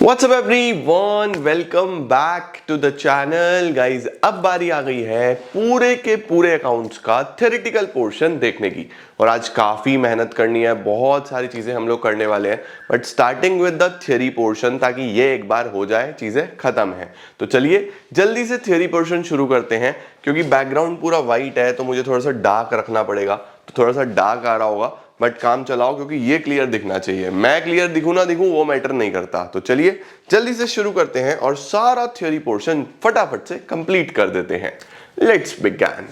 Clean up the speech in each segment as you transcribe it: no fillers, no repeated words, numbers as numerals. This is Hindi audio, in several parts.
WhatsApp everyone, welcome back to the channel guys. अब बारी आ गई है पूरे के पूरे अकाउंट्स का थ्योरेटिकल पोर्शन देखने की। और आज काफी मेहनत करनी है, बहुत सारी चीजें हम लोग करने वाले हैं, but starting with the theory portion ताकि ये एक बार हो जाए, चीजें खत्म है। तो चलिए जल्दी से थ्योरी पोर्शन शुरू करते हैं। क्योंकि बैकग्राउंड पूरा व्हाइट है तो मुझे थोड़ा सा डार्क रखना पड़ेगा, तो थोड़ा सा डार्क आ रहा होगा, बट काम चलाओ क्योंकि ये क्लियर दिखना चाहिए। मैं क्लियर दिखूं ना दिखूं वो मैटर नहीं करता। तो चलिए जल्दी से शुरू करते हैं और सारा थ्योरी पोर्शन फटाफट से कंप्लीट कर देते हैं। Let's begin.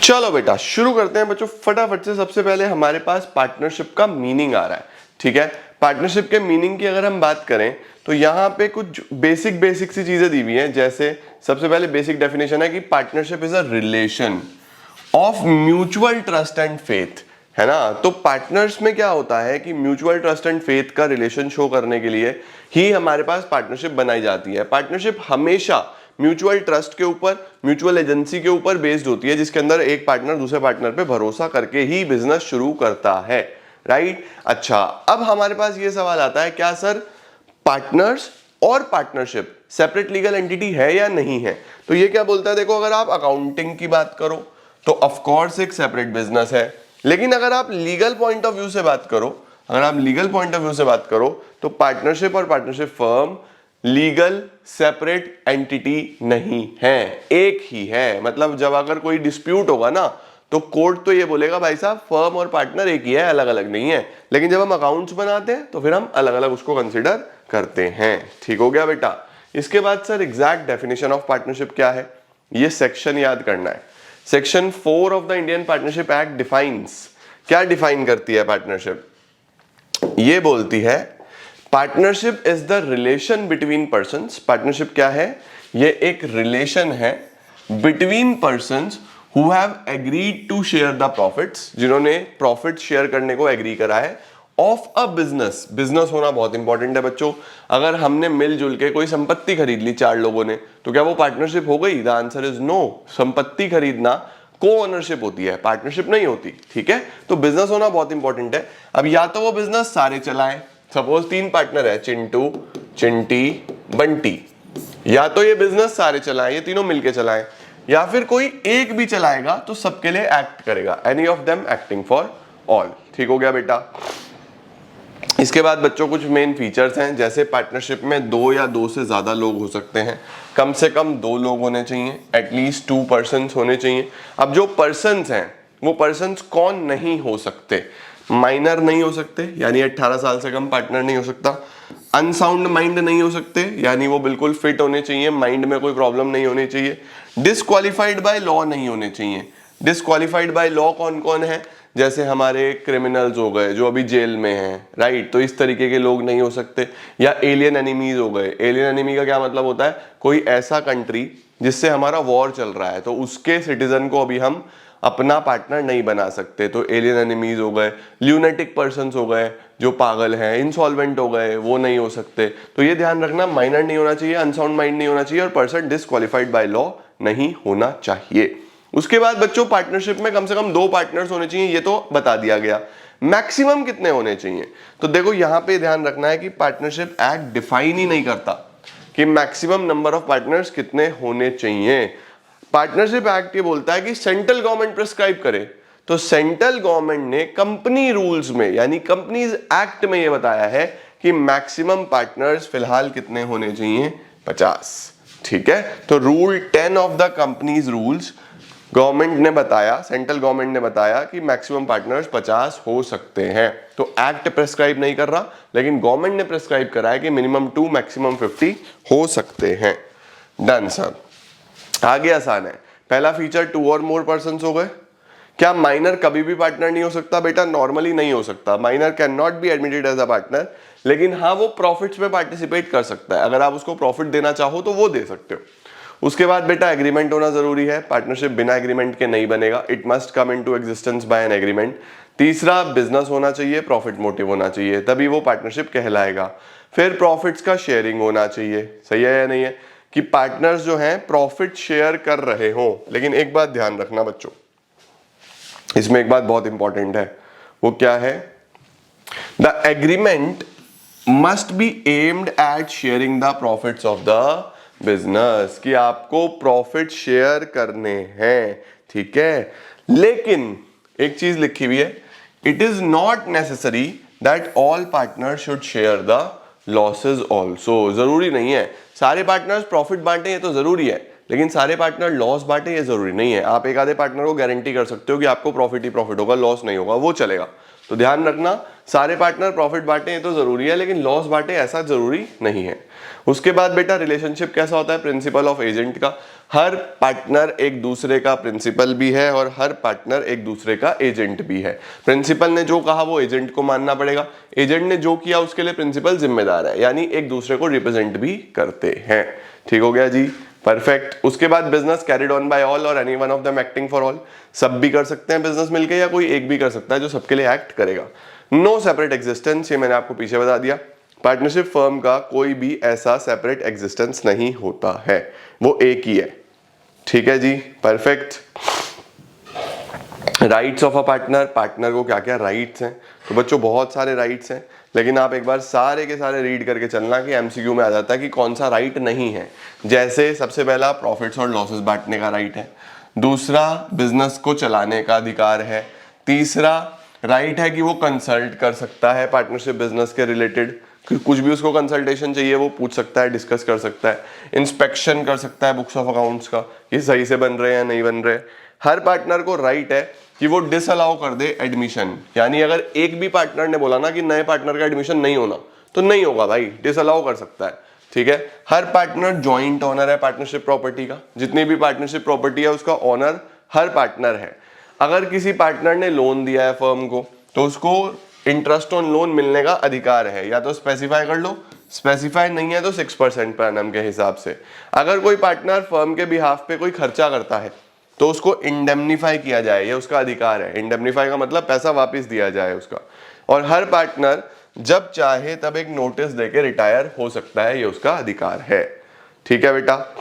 चलो बेटा शुरू करते हैं बच्चों फटाफट से। सबसे पहले हमारे पास पार्टनरशिप का मीनिंग आ रहा है, ठीक है। पार्टनरशिप के मीनिंग की अगर हम बात करें तो यहाँ पे कुछ बेसिक सी चीजें दी हुई हैं। जैसे सबसे पहले बेसिक डेफिनेशन है कि partnership is a relation of mutual trust and faith, है ना। तो पार्टनर्स में क्या होता है कि म्यूचुअल ट्रस्ट एंड फेथ का रिलेशन शो करने के लिए ही हमारे पास पार्टनरशिप बनाई जाती है। पार्टनरशिप हमेशा म्यूचुअल ट्रस्ट के ऊपर, म्यूचुअल एजेंसी के ऊपर बेस्ड होती है, जिसके अंदर एक पार्टनर दूसरे पार्टनर पे भरोसा करके ही बिजनेस शुरू करता है, राइट। अच्छा, अब हमारे पास ये सवाल आता है, क्या सर पार्टनर्स और पार्टनरशिप सेपरेट लीगल एंटिटी है या नहीं है? तो ये क्या बोलता है, देखो अगर आप अकाउंटिंग की बात करो तो ऑफ कोर्स एक सेपरेट बिजनेस है। लेकिन अगर आप लीगल पॉइंट ऑफ व्यू से बात करो, तो पार्टनरशिप और partnership firm legal separate entity नहीं है, एक ही है। मतलब जब अगर कोई डिस्प्यूट होगा ना तो कोर्ट तो ये बोलेगा भाई साहब फर्म और पार्टनर एक ही है, अलग अलग नहीं है। लेकिन जब हम अकाउंट्स बनाते हैं तो फिर हम अलग अलग उसको कंसिडर करते हैं। ठीक हो गया बेटा। इसके बाद sir exact definition of partnership क्या है, ये सेक्शन याद करना है। Section 4 of the Indian partnership act defines, क्या डिफाइन करती है पार्टनरशिप? ये बोलती है partnership is the relation between persons. Partnership क्या है? ये एक रिलेशन है between persons who have agreed to share the profits, जिन्होंने प्रॉफिट शेयर करने को एग्री करा है, ऑफ अ बिजनेस। बिजनेस होना बहुत इंपॉर्टेंट है बच्चों। अगर हमने मिलजुल के कोई संपत्ति खरीद ली चार लोगों ने, तो क्या वो पार्टनरशिप हो गई? The answer is no. संपत्ति खरीदना को ओनरशिप होती है, पार्टनरशिप नहीं होती, ठीक है। तो बिजनेस होना बहुत इंपॉर्टेंट है। अब या तो वो बिजनेस सारे चलाएं, सपोज 3 पार्टनर है, चिंटू, चिंटी, बंटी, या तो ये बिजनेस सारे चलाएं, ये तीनों मिलके चलाएं, या फिर कोई एक भी चलाएगा तो सबके लिए एक्ट करेगा, any of them acting for all. ठीक हो गया बेटा। इसके बाद बच्चों कुछ मेन फीचर्स हैं, जैसे पार्टनरशिप में 2 या 2 से ज्यादा लोग हो सकते हैं, कम से कम 2 लोग होने चाहिए, एटलीस्ट 2 पर्सन्स होने चाहिए। अब जो पर्सन्स हैं वो पर्सन्स कौन नहीं हो सकते? माइनर नहीं हो सकते, यानी 18 साल से कम पार्टनर नहीं हो सकता। अनसाउंड माइंड नहीं हो सकते, यानी वो बिल्कुल फिट होने चाहिए, माइंड में कोई प्रॉब्लम नहीं होनी चाहिए। डिसक्वालिफाइड बाय लॉ नहीं होने चाहिए। डिसक्वालिफाइड बाय लॉ कौन कौन है? जैसे हमारे क्रिमिनल्स हो गए जो अभी जेल में हैं, राइट, तो इस तरीके के लोग नहीं हो सकते। या एलियन एनिमीज हो गए। एलियन एनिमी का क्या मतलब होता है? कोई ऐसा कंट्री जिससे हमारा वॉर चल रहा है तो उसके सिटीजन को अभी हम अपना पार्टनर नहीं बना सकते, तो एलियन एनिमीज हो गए। ल्यूनेटिक पर्सन्स हो गए जो पागल हैं, इंसॉल्वेंट हो गए, वो नहीं हो सकते। तो ये ध्यान रखना, माइनर नहीं होना चाहिए, अनसाउंड माइंड नहीं होना चाहिए, और पर्सन डिसक्वालिफाइड बाय लॉ नहीं होना चाहिए। उसके बाद बच्चों पार्टनरशिप में कम से कम 2 पार्टनर्स होने चाहिए, ये तो बता दिया गया। मैक्सिमम कितने होने चाहिए? तो देखो यहां पे ध्यान रखना है कि पार्टनरशिप एक्ट डिफाइन ही नहीं करता कि मैक्सिमम नंबर ऑफ पार्टनर्स कितने होने चाहिए। पार्टनरशिप एक्ट ये बोलता है कि सेंट्रल गवर्नमेंट प्रिस्क्राइब करे, तो सेंट्रल गवर्नमेंट ने कंपनी रूल्स में, यानी कंपनीज एक्ट में ये बताया है कि मैक्सिमम पार्टनर्स फिलहाल कितने होने चाहिए? 50। ठीक है, तो rule 10 of the companies rules government ने बताया, सेंट्रल गवर्नमेंट ने बताया कि मैक्सिमम पार्टनर्स 50 हो सकते हैं। तो एक्ट प्रेस्क्राइब नहीं कर रहा, लेकिन गवर्नमेंट ने प्रेस्क्राइब करा है कि मिनिमम 2 मैक्सिमम 50 हो सकते हैं। Done sir. आगे आसान है। पहला फीचर 2 और मोर पर्सन्स हो गए। क्या माइनर कभी भी पार्टनर नहीं हो सकता? बेटा नॉर्मली नहीं हो सकता, minor can not be admitted as a partner, लेकिन हाँ वो प्रॉफिट्स में पार्टिसिपेट कर सकता है। अगर आप उसको प्रॉफिट देना चाहो तो वो दे सकते हो। उसके बाद बेटा एग्रीमेंट होना जरूरी है, पार्टनरशिप बिना एग्रीमेंट के नहीं बनेगा, it must come into existence by an agreement. तीसरा बिजनेस होना चाहिए, प्रॉफिट मोटिव होना चाहिए, तभी वो पार्टनरशिप कहलाएगा। फिर प्रॉफिट्स का शेयरिंग होना चाहिए, सही है या नहीं है, कि पार्टनर्स जो हैं प्रॉफिट शेयर कर रहे हो। लेकिन एक बात ध्यान रखना बच्चों, इसमें एक बात बहुत इंपॉर्टेंट है, वो क्या है, the agreement must be aimed at sharing the profits of the business, कि आपको प्रॉफिट शेयर करने हैं, ठीक है। लेकिन एक चीज लिखी हुई है, it is not necessary that all partner should share the losses also. जरूरी नहीं है सारे पार्टनर्स प्रॉफिट बांटे, ये तो जरूरी है, लेकिन सारे पार्टनर लॉस बांटे ये जरूरी नहीं है। आप एक आधे पार्टनर को गारंटी कर सकते हो कि आपको प्रॉफिट ही प्रॉफिट होगा, लॉस नहीं होगा, वो चलेगा। तो ध्यान रखना, सारे पार्टनर प्रॉफिट बांटे ये तो जरूरी है, लेकिन लॉस बांटे ऐसा जरूरी नहीं है। उसके बाद बेटा रिलेशनशिप कैसा होता है, प्रिंसिपल ऑफ एजेंट का। हर पार्टनर एक दूसरे का प्रिंसिपल भी है और हर पार्टनर एक दूसरे का एजेंट भी है। प्रिंसिपल ने जो कहा वो एजेंट को मानना पड़ेगा, एजेंट ने जो किया उसके लिए प्रिंसिपल जिम्मेदार है, यानी एक दूसरे को रिप्रेजेंट भी करते हैं। ठीक हो गया जी, परफेक्ट। उसके बाद business carried on by all और any one of them acting for all, सब भी कर सकते हैं बिजनेस मिलके या कोई एक भी कर सकता है जो सबके लिए एक्ट करेगा। नो सेपरेट एग्जिस्टेंस, ये मैंने आपको पीछे बता दिया। पार्टनरशिप फर्म का कोई भी ऐसा सेपरेट एग्जिस्टेंस नहीं होता है, वो एक ही है। ठीक है जी, perfect. Rights of a partner, partner को क्या क्या राइट्स हैं, तो बच्चों बहुत सारे राइट्स हैं, लेकिन आप एक बार सारे के सारे रीड करके चलना कि एमसीक्यू में आ जाता है कि कौन सा राइट नहीं है। जैसे सबसे पहला प्रॉफिट्स और लॉसेस बांटने का राइट है, दूसरा बिजनेस को चलाने का अधिकार है, तीसरा राइट है कि वो कंसल्ट कर सकता है पार्टनरशिप बिजनेस के रिलेटेड, कुछ भी उसको कंसल्टेशन चाहिए वो पूछ सकता है, डिस्कस कर सकता है, इंस्पेक्शन कर सकता है बुक्स ऑफ अकाउंट्स का कि सही से बन रहे हैं या नहीं बन रहे। हर पार्टनर को राइट है कि वो डिसअलाउ कर दे एडमिशन, यानी अगर एक भी पार्टनर ने बोला ना कि नए पार्टनर का एडमिशन नहीं होना, तो नहीं होगा भाई, डिसअलाउ कर सकता है। ठीक है, हर पार्टनर जॉइंट ओनर है पार्टनरशिप प्रॉपर्टी का, जितनी भी पार्टनरशिप प्रॉपर्टी है उसका ओनर हर पार्टनर है। अगर किसी पार्टनर ने लोन दिया है फर्म को तो उसको इंटरेस्ट ऑन लोन मिलने का अधिकार है, या तो स्पेसिफाई कर लो, स्पेसिफाई नहीं है तो 6% पर एनम के हिसाब से। अगर कोई पार्टनर फर्म के बिहाफ पे कोई खर्चा करता है तो उसको इंडेमनीफाई किया जाए, ये उसका अधिकार है। इंडेमनीफाई का मतलब पैसा वापस दिया जाए उसका। और हर पार्टनर जब चाहे तब एक नोटिस देके रिटायर हो सकता है, ये उसका अधिकार है। ठीक है बेटा।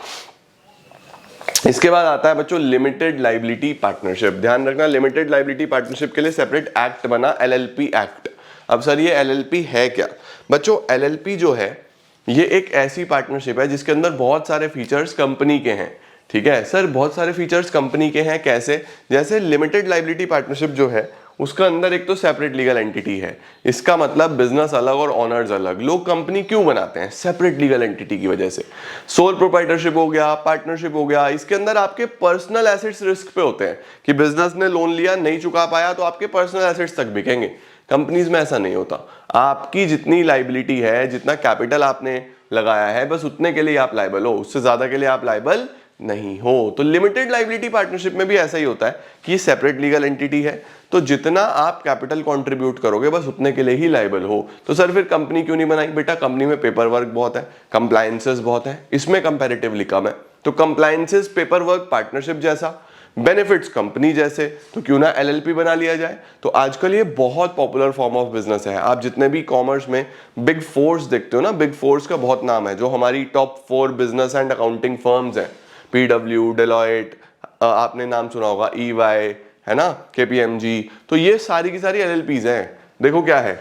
इसके बाद आता है बच्चों लिमिटेड लाइबिलिटी पार्टनरशिप। ध्यान रखना, लिमिटेड लाइबिलिटी पार्टनरशिप के लिए सेपरेट एक्ट बना, एलएलपी एक्ट। अब सर ये एलएलपी है क्या? बच्चों एलएलपी जो है ये एक ऐसी पार्टनरशिप है जिसके अंदर बहुत सारे फीचर्स कंपनी के हैं। ठीक है सर, बहुत सारे फीचर्स कंपनी के हैं, कैसे? जैसे लिमिटेड लाइबिलिटी पार्टनरशिप जो है उसका अंदर एक तो सेपरेट लीगल एंटिटी है, इसका मतलब बिजनेस अलग और ऑनर्स अलग। लोग कंपनी क्यों बनाते हैं? सेपरेट लीगल एंटिटी की वजह से। सोल प्रोप्राइटरशिप हो गया, पार्टनरशिप हो गया, इसके अंदर आपके पर्सनल एसेट्स रिस्क पे होते हैं कि बिजनेस ने लोन लिया नहीं चुका पाया तो आपके पर्सनल एसेट्स तक बिकेंगे। कंपनीज में ऐसा नहीं होता, आपकी जितनी लाइबिलिटी है, जितना कैपिटल आपने लगाया है, बस उतने के लिए आप लायबल हो, उससे ज्यादा के लिए आप लायबल नहीं हो। तो लिमिटेड लाइबिलिटी पार्टनरशिप में भी ऐसा ही होता है कि सेपरेट लीगल एंटिटी है, तो जितना आप कैपिटल कंट्रीब्यूट करोगे बस उतने के लिए ही लायबल हो। तो सर फिर कंपनी क्यों नहीं बनाई? बेटा कंपनी में पेपर वर्क बहुत है, कंप्लायंसेस बहुत है, इसमें कंपैरेटिवली कम है। तो कंप्लायंसेस पेपर वर्क पार्टनरशिप जैसा, बेनिफिट्स कंपनी जैसे, तो क्यों ना एलएलपी बना लिया जाए। तो आजकल ये बहुत पॉपुलर फॉर्म ऑफ बिजनेस है। आप जितने भी कॉमर्स में बिग फोर्स देखते हो ना, बिग फोर्स का बहुत नाम है, जो हमारी top 4 business and accounting firms हैं, पीडब्ल्यू, डेलॉयट, आपने नाम सुना होगा, ईवाई, है ना, केपीएमजी, तो ये सारी की सारी एलएलपीज हैं। देखो क्या है,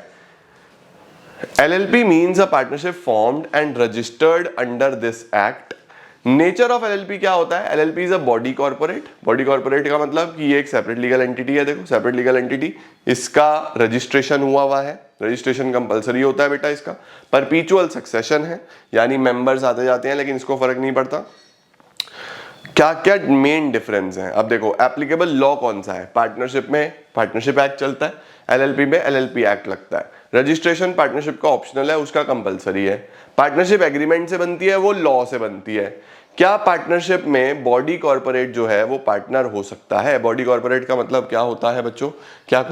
LLP means a partnership formed and registered under this act. Nature of LLP क्या होता है? LLP is a body corporate. Body corporate का मतलब कि ये एक सेपरेट लीगल एंटिटी है। देखो सेपरेट लीगल एंटिटी, इसका रजिस्ट्रेशन हुआ है, रजिस्ट्रेशन कंपलसरी होता है बेटा इसका। परपीचुअल सक्सेशन है, यानी मेंबर्स आते जाते हैं, लेकिन इसको फर्क नहीं पड़ता। क्या क्या मेन डिफरेंस है? अब देखो एप्लीकेबल लॉ कौन सा है? पार्टनरशिप में पार्टनरशिप एक्ट चलता है, एलएलपी में एलएलपी एक्ट लगता है। रजिस्ट्रेशन पार्टनरशिप का ऑप्शनल है, उसका कंपलसरी है। पार्टनरशिप एग्रीमेंट से बनती है, वो लॉ से बनती है। क्या पार्टनरशिप में बॉडी कॉर्पोरेट जो है वो पार्टनर हो सकता है? बॉडी कॉर्पोरेट का मतलब क्या होता है बच्चों? क्या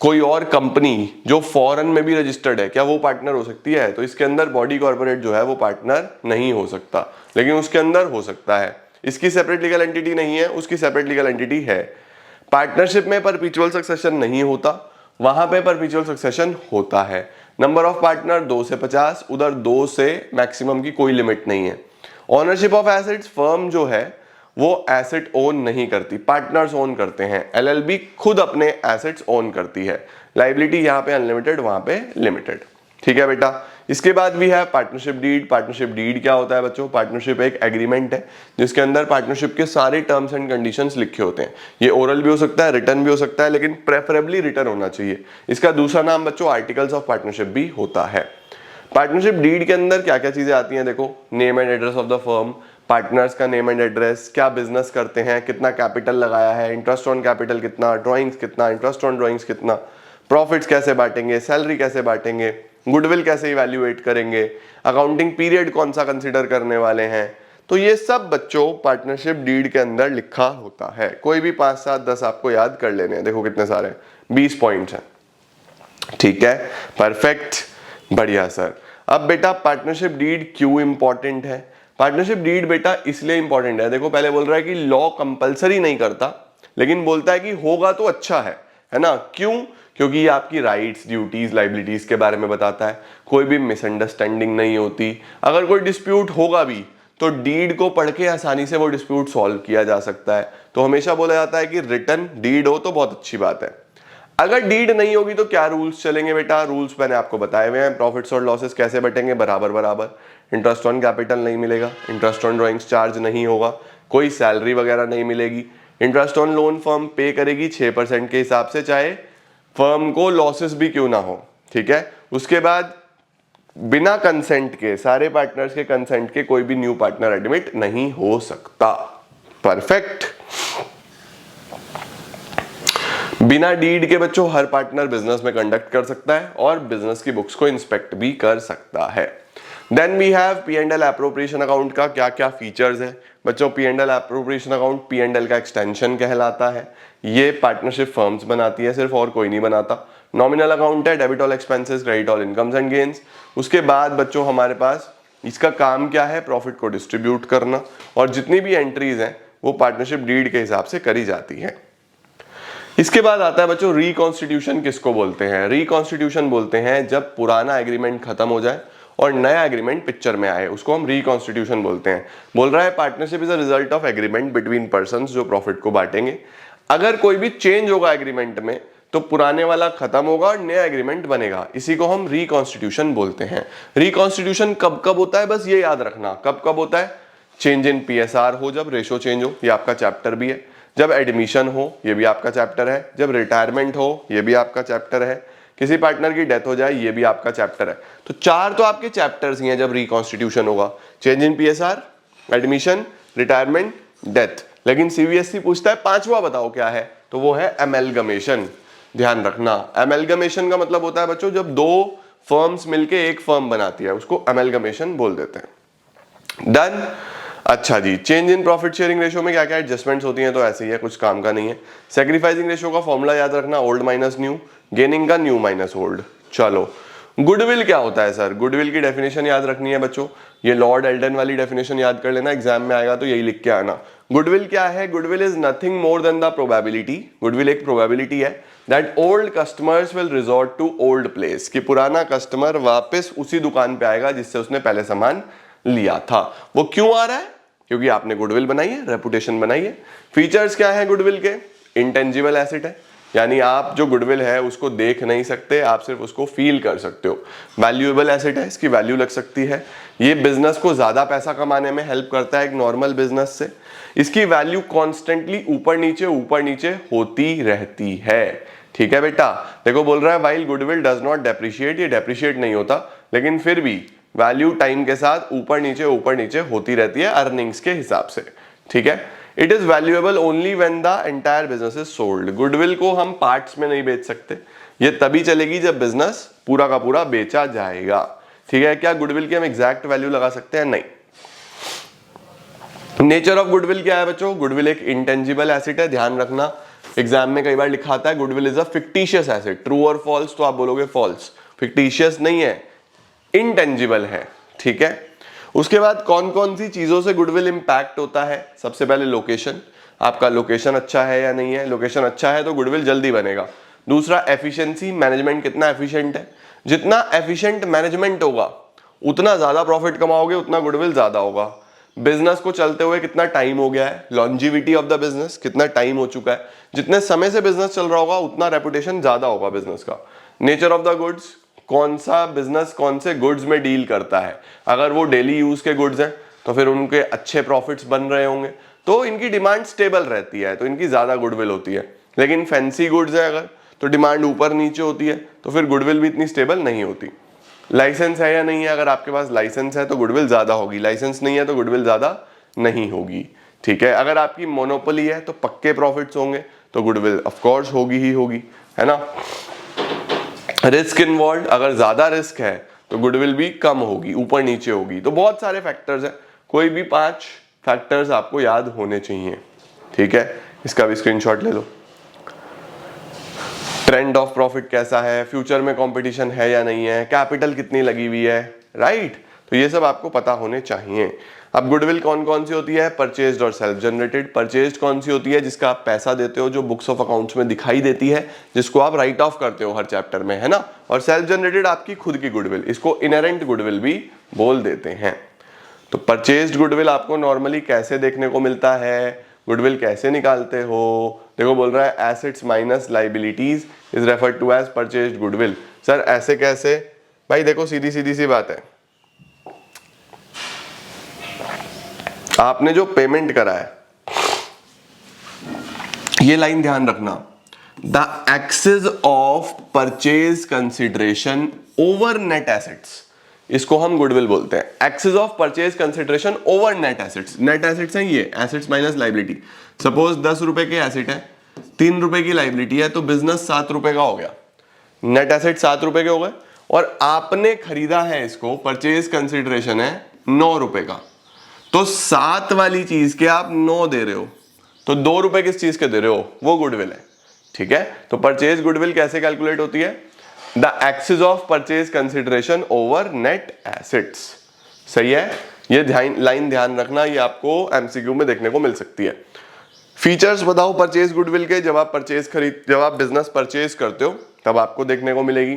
कोई और कंपनी जो फॉरेन में भी रजिस्टर्ड है, क्या वो पार्टनर हो सकती है? तो इसके अंदर बॉडी कॉर्पोरेट जो है वो पार्टनर नहीं हो सकता, लेकिन उसके अंदर हो सकता है। इसकी सेपरेट लीगल एंटिटी नहीं है, उसकी सेपरेट लीगल एंटिटी है। पार्टनरशिप में परपीचुअल सक्सेशन नहीं होता, वहां पे परपीचुअल सक्सेशन होता है। नंबर ऑफ पार्टनर 2 से 50, उधर 2 से मैक्सिमम की कोई लिमिट नहीं है। ओनरशिप ऑफ एसेट्स, फर्म जो है वो एसेट ओन नहीं करती, पार्टनर्स ओन करते हैं। एलएलबी खुद अपने एसेट्स ओन करती है। लाइबिलिटी यहाँ पे अनलिमिटेड, वहां पे लिमिटेड। ठीक है बेटा। इसके बाद भी है पार्टनरशिप डीड। पार्टनरशिप डीड क्या होता है बच्चों? पार्टनरशिप एक एग्रीमेंट है जिसके अंदर पार्टनरशिप के सारे टर्म्स एंड कंडीशंस लिखे होते हैं। ये ओरल भी हो सकता है, रिटर्न भी हो सकता है, लेकिन प्रेफरेबली रिटर्न होना चाहिए। इसका दूसरा नाम बच्चों आर्टिकल्स ऑफ पार्टनरशिप भी होता है। पार्टनरशिप डीड के अंदर क्या क्या चीजें आती हैं देखो, name and address of the firm, partners का नेम एंड एड्रेस, क्या बिजनेस करते हैं, कितना कैपिटल लगाया है, इंटरेस्ट ऑन कैपिटल कितना, ड्राइंग्स कितना, इंटरेस्ट ऑन ड्राइंग्स कितना, प्रॉफिट्स कैसे बांटेंगे, सैलरी कैसे बांटेंगे, गुडविल कैसे इवैल्यूएट करेंगे, अकाउंटिंग पीरियड कौन सा कंसीडर करने वाले हैं। तो ये सब बच्चों पार्टनरशिप डीड के अंदर लिखा होता है। कोई भी 5, 7, 10 आपको याद कर लेने हैं। देखो कितने सारे 20 पॉइंट्स हैं। ठीक है, परफेक्ट, बढ़िया सर। अब बेटा पार्टनरशिप डीड क्यों इंपॉर्टेंट है? पार्टनरशिप डीड बेटा इसलिए इंपॉर्टेंट है, देखो पहले बोल रहा है कि लॉ कंपलसरी नहीं करता, लेकिन बोलता है कि होगा तो अच्छा है ना? क्यों? क्योंकि ये आपकी राइट्स, ड्यूटीज, लाइबिलिटीज के बारे में बताता है। कोई भी मिसअंडरस्टैंडिंग नहीं होती। अगर कोई डिस्प्यूट होगा भी तो डीड को पढ़ के आसानी से वो डिस्प्यूट सॉल्व किया जा सकता है। तो हमेशा बोला जाता है कि रिटन डीड हो तो बहुत अच्छी बात है। अगर डीड नहीं होगी तो क्या रूल्स चलेंगे बेटा? रूल्स मैंने आपको बताए हुए हैं। प्रॉफिट्स और लॉसेस कैसे बटेंगे? बराबर बराबर। इंटरेस्ट ऑन कैपिटल नहीं मिलेगा, इंटरेस्ट ऑन ड्राइंग्स चार्ज नहीं होगा, कोई सैलरी वगैरह नहीं मिलेगी। इंटरेस्ट ऑन लोन फर्म पे करेगी 6% के हिसाब से, चाहे फर्म को लॉसेस भी क्यों ना हो। ठीक है। उसके बाद बिना कंसेंट के, सारे पार्टनर्स के कंसेंट के कोई भी न्यू पार्टनर एडमिट नहीं हो सकता। परफेक्ट। बिना डीड के बच्चों हर पार्टनर बिजनेस में कंडक्ट कर सकता है और बिजनेस की बुक्स को इंस्पेक्ट भी कर सकता है। Then we have P&L appropriation account का क्या क्या फीचर्स है बच्चों? P&L एप्रोप्रिएशन अकाउंट P&L का एक्सटेंशन कहलाता है। ये पार्टनरशिप फर्म्स बनाती है सिर्फ, और कोई नहीं बनाता। नॉमिनल अकाउंट है, debit all expenses, credit all incomes and gains. उसके बाद बच्चों हमारे पास इसका काम क्या है? प्रॉफिट को डिस्ट्रीब्यूट करना, और जितनी भी एंट्रीज हैं वो पार्टनरशिप डीड के हिसाब से करी जाती है। इसके बाद आता है बच्चों रिकॉन्स्टिट्यूशन। किसको बोलते हैं? रिकॉन्स्टिट्यूशन बोलते हैं जब पुराना एग्रीमेंट खत्म हो जाए और नया एग्रीमेंट पिक्चर में आए, उसको हम रिकॉन्स्टिट्यूशन बोलते हैं। बोल रहा है partnership is a result of agreement between persons जो प्रॉफिट को बांटेंगे। अगर कोई भी चेंज होगा एग्रीमेंट में तो पुराने वाला खत्म होगा और नया एग्रीमेंट बनेगा। इसी को हम रिकॉन्स्टिट्यूशन बोलते हैं। रिकॉन्स्टिट्यूशन कब कब होता है बस ये याद रखना, कब कब होता है? चेंज इन PSR हो, जब रेशो चेंज हो, ये आपका चैप्टर भी है। जब एडमिशन हो, ये भी आपका चैप्टर है। जब रिटायरमेंट हो, ये भी आपका चैप्टर है। किसी पार्टनर की डेथ हो जाए, ये भी आपका चैप्टर है। तो 4 तो आपके चैप्टर्स ही हैं जब रिकॉन्स्टिट्यूशन होगा। Change in PSR, admission, retirement, death. लेकिन CBSE पूछता है 5वां बताओ क्या है? तो वो है एमेलगमेशन। ध्यान रखना, एमेलगमेशन का मतलब होता है बच्चों जब 2 फर्म्स मिलके एक फर्म बनाती है, उसको एमेलगमेशन बोल देते हैं। डन। अच्छा जी, change in profit sharing ratio में क्या क्या एडजस्टमेंट्स होती हैं? तो ऐसे ही है, कुछ काम का नहीं है। सैक्रिफाइसिंग रेशियो का फॉर्मूला याद रखना, ओल्ड माइनस न्यू, गेनिंग का न्यू माइनस ओल्ड। चलो, गुडविल क्या होता है सर? गुडविल की डेफिनेशन याद रखनी है बच्चों। ये लॉर्ड एल्डन वाली डेफिनेशन याद कर लेना, एग्जाम में आएगा तो यही लिख के आना। गुडविल क्या है? Goodwill is nothing more than the probability, goodwill एक प्रोबेबिलिटी है that old customers will resort to old place, कि पुराना कस्टमर वापस उसी दुकान पे आएगा जिससे उसने पहले सामान लिया था। वो क्यों आ रहा है? क्योंकि आपने गुडविल बनाई है, रेपुटेशन बनाई है। फीचर्स क्या है गुडविल के? इंटेंजिबल एसेट है, यानी आप जो गुडविल है उसको देख नहीं सकते, आप सिर्फ उसको फील कर सकते हो। वैल्यूएबल एसेट है, इसकी वैल्यू लग सकती है। ये बिजनेस को ज्यादा पैसा कमाने में हेल्प करता है एक नॉर्मल बिजनेस से। इसकी वैल्यू कॉन्स्टेंटली ऊपर नीचे होती रहती है। ठीक है बेटा। देखो बोल रहा है while goodwill does not depreciate, ये डेप्रिशिएट नहीं होता, लेकिन फिर भी वैल्यू टाइम के साथ ऊपर नीचे होती रहती है अर्निंग्स के हिसाब से। ठीक है। It is valuable only when the entire business is sold. Goodwill को हम पार्ट्स में नहीं बेच सकते, ये तभी चलेगी जब बिजनेस पूरा का पूरा बेचा जाएगा। ठीक है। क्या गुडविल की हम एग्जैक्ट वैल्यू लगा सकते हैं? नहीं। नेचर ऑफ गुडविल क्या है बच्चों? गुडविल एक इंटेंजिबल एसेट है, ध्यान रखना। एग्जाम में कई बार लिखा आता है goodwill is a fictitious asset. True और फॉल्स? तो आप बोलोगे फॉल्स, फिक्टिशियस नहीं है, इंटेंजिबल है। ठीक है। उसके बाद कौन कौन सी चीजों से गुडविल इंपैक्ट होता है? सबसे पहले लोकेशन, आपका लोकेशन अच्छा है या नहीं है। लोकेशन अच्छा है तो गुडविल जल्दी बनेगा। दूसरा एफिशिएंसी, मैनेजमेंट कितना एफिशिएंट है। जितना एफिशिएंट मैनेजमेंट होगा उतना ज्यादा प्रॉफिट कमाओगे, उतना गुडविल ज्यादा होगा। बिजनेस को चलते हुए कितना टाइम हो गया है, लॉन्जिविटी ऑफ द बिजनेस, कितना टाइम हो चुका है, जितने समय से बिजनेस चल रहा होगा उतना रेपुटेशन ज्यादा होगा बिजनेस का। नेचर ऑफ द गुड्स, कौन सा बिजनेस कौन से गुड्स में डील करता है, अगर वो डेली यूज के गुड्स हैं तो फिर उनके अच्छे प्रॉफिट्स बन रहे होंगे, तो इनकी डिमांड स्टेबल रहती है, तो इनकी ज्यादा गुडविल होती है। लेकिन फैंसी गुड्स है अगर, तो डिमांड ऊपर नीचे होती है, तो फिर गुडविल भी इतनी स्टेबल नहीं होती। लाइसेंस है या नहीं है, अगर आपके पास लाइसेंस है तो गुडविल ज्यादा होगी, लाइसेंस नहीं है तो गुडविल ज्यादा नहीं होगी। ठीक है, अगर आपकी मोनोपोली है तो पक्के प्रॉफिट्स होंगे, तो गुडविल ऑफ कोर्स होगी ही होगी, है ना। रिस्क इन्वॉल्व, अगर ज्यादा रिस्क है तो गुडविल भी कम होगी, ऊपर नीचे होगी। तो बहुत सारे फैक्टर्स हैं, कोई भी 5 फैक्टर्स आपको याद होने चाहिए। ठीक है, इसका भी स्क्रीनशॉट ले लो। ट्रेंड ऑफ प्रॉफिट कैसा है, फ्यूचर में कंपटीशन है या नहीं है, कैपिटल कितनी लगी हुई है, राइट। तो ये सब आपको पता होने चाहिए। अब गुडविल कौन कौन सी होती है, परचेज्ड और सेल्फ जनरेटेड। परचेज्ड कौन सी होती है, जिसका आप पैसा देते हो, जो बुक्स ऑफ अकाउंट्स में दिखाई देती है, जिसको आप राइट ऑफ करते हो हर चैप्टर में, है ना। और सेल्फ जनरेटेड आपकी खुद की गुडविल, इसको इनहेरेंट गुडविल भी बोल देते हैं। तो परचेज्ड गुडविल आपको नॉर्मली कैसे देखने को मिलता है, गुडविल कैसे निकालते हो, देखो बोल रहा है assets minus liabilities is referred to as purchased goodwill. Sir ऐसे कैसे, भाई देखो सीधी सीधी सी बात है, आपने जो पेमेंट करा है, ये लाइन ध्यान रखना, the excess of purchase consideration over net assets, इसको हम गुडविल बोलते हैं। Excess of purchase consideration over net assets, net assets हैं ये, एसेट्स माइनस लाइबिलिटी। सपोज 10 रुपए के एसेट है, 3 रुपए की लाइबिलिटी है, तो बिजनेस 7 रुपए का हो गया, नेट एसेट 7 रुपए के हो गए, और आपने खरीदा है इसको, परचेज कंसिडरेशन है 9 रुपए का, तो 7 वाली चीज के आप 9 दे रहे हो, तो 2 रुपए किस चीज के दे रहे हो, वो गुडविल है। ठीक है, तो परचेज गुडविल कैसे कैलकुलेट होती है, the excess of purchase consideration over net assets. सही है, ये लाइन ध्यान रखना, ये आपको एमसीक्यू में देखने को मिल सकती है। फीचर्स बताओ परचेज गुडविल के, जब आप बिजनेस परचेज करते हो तब आपको देखने को मिलेगी।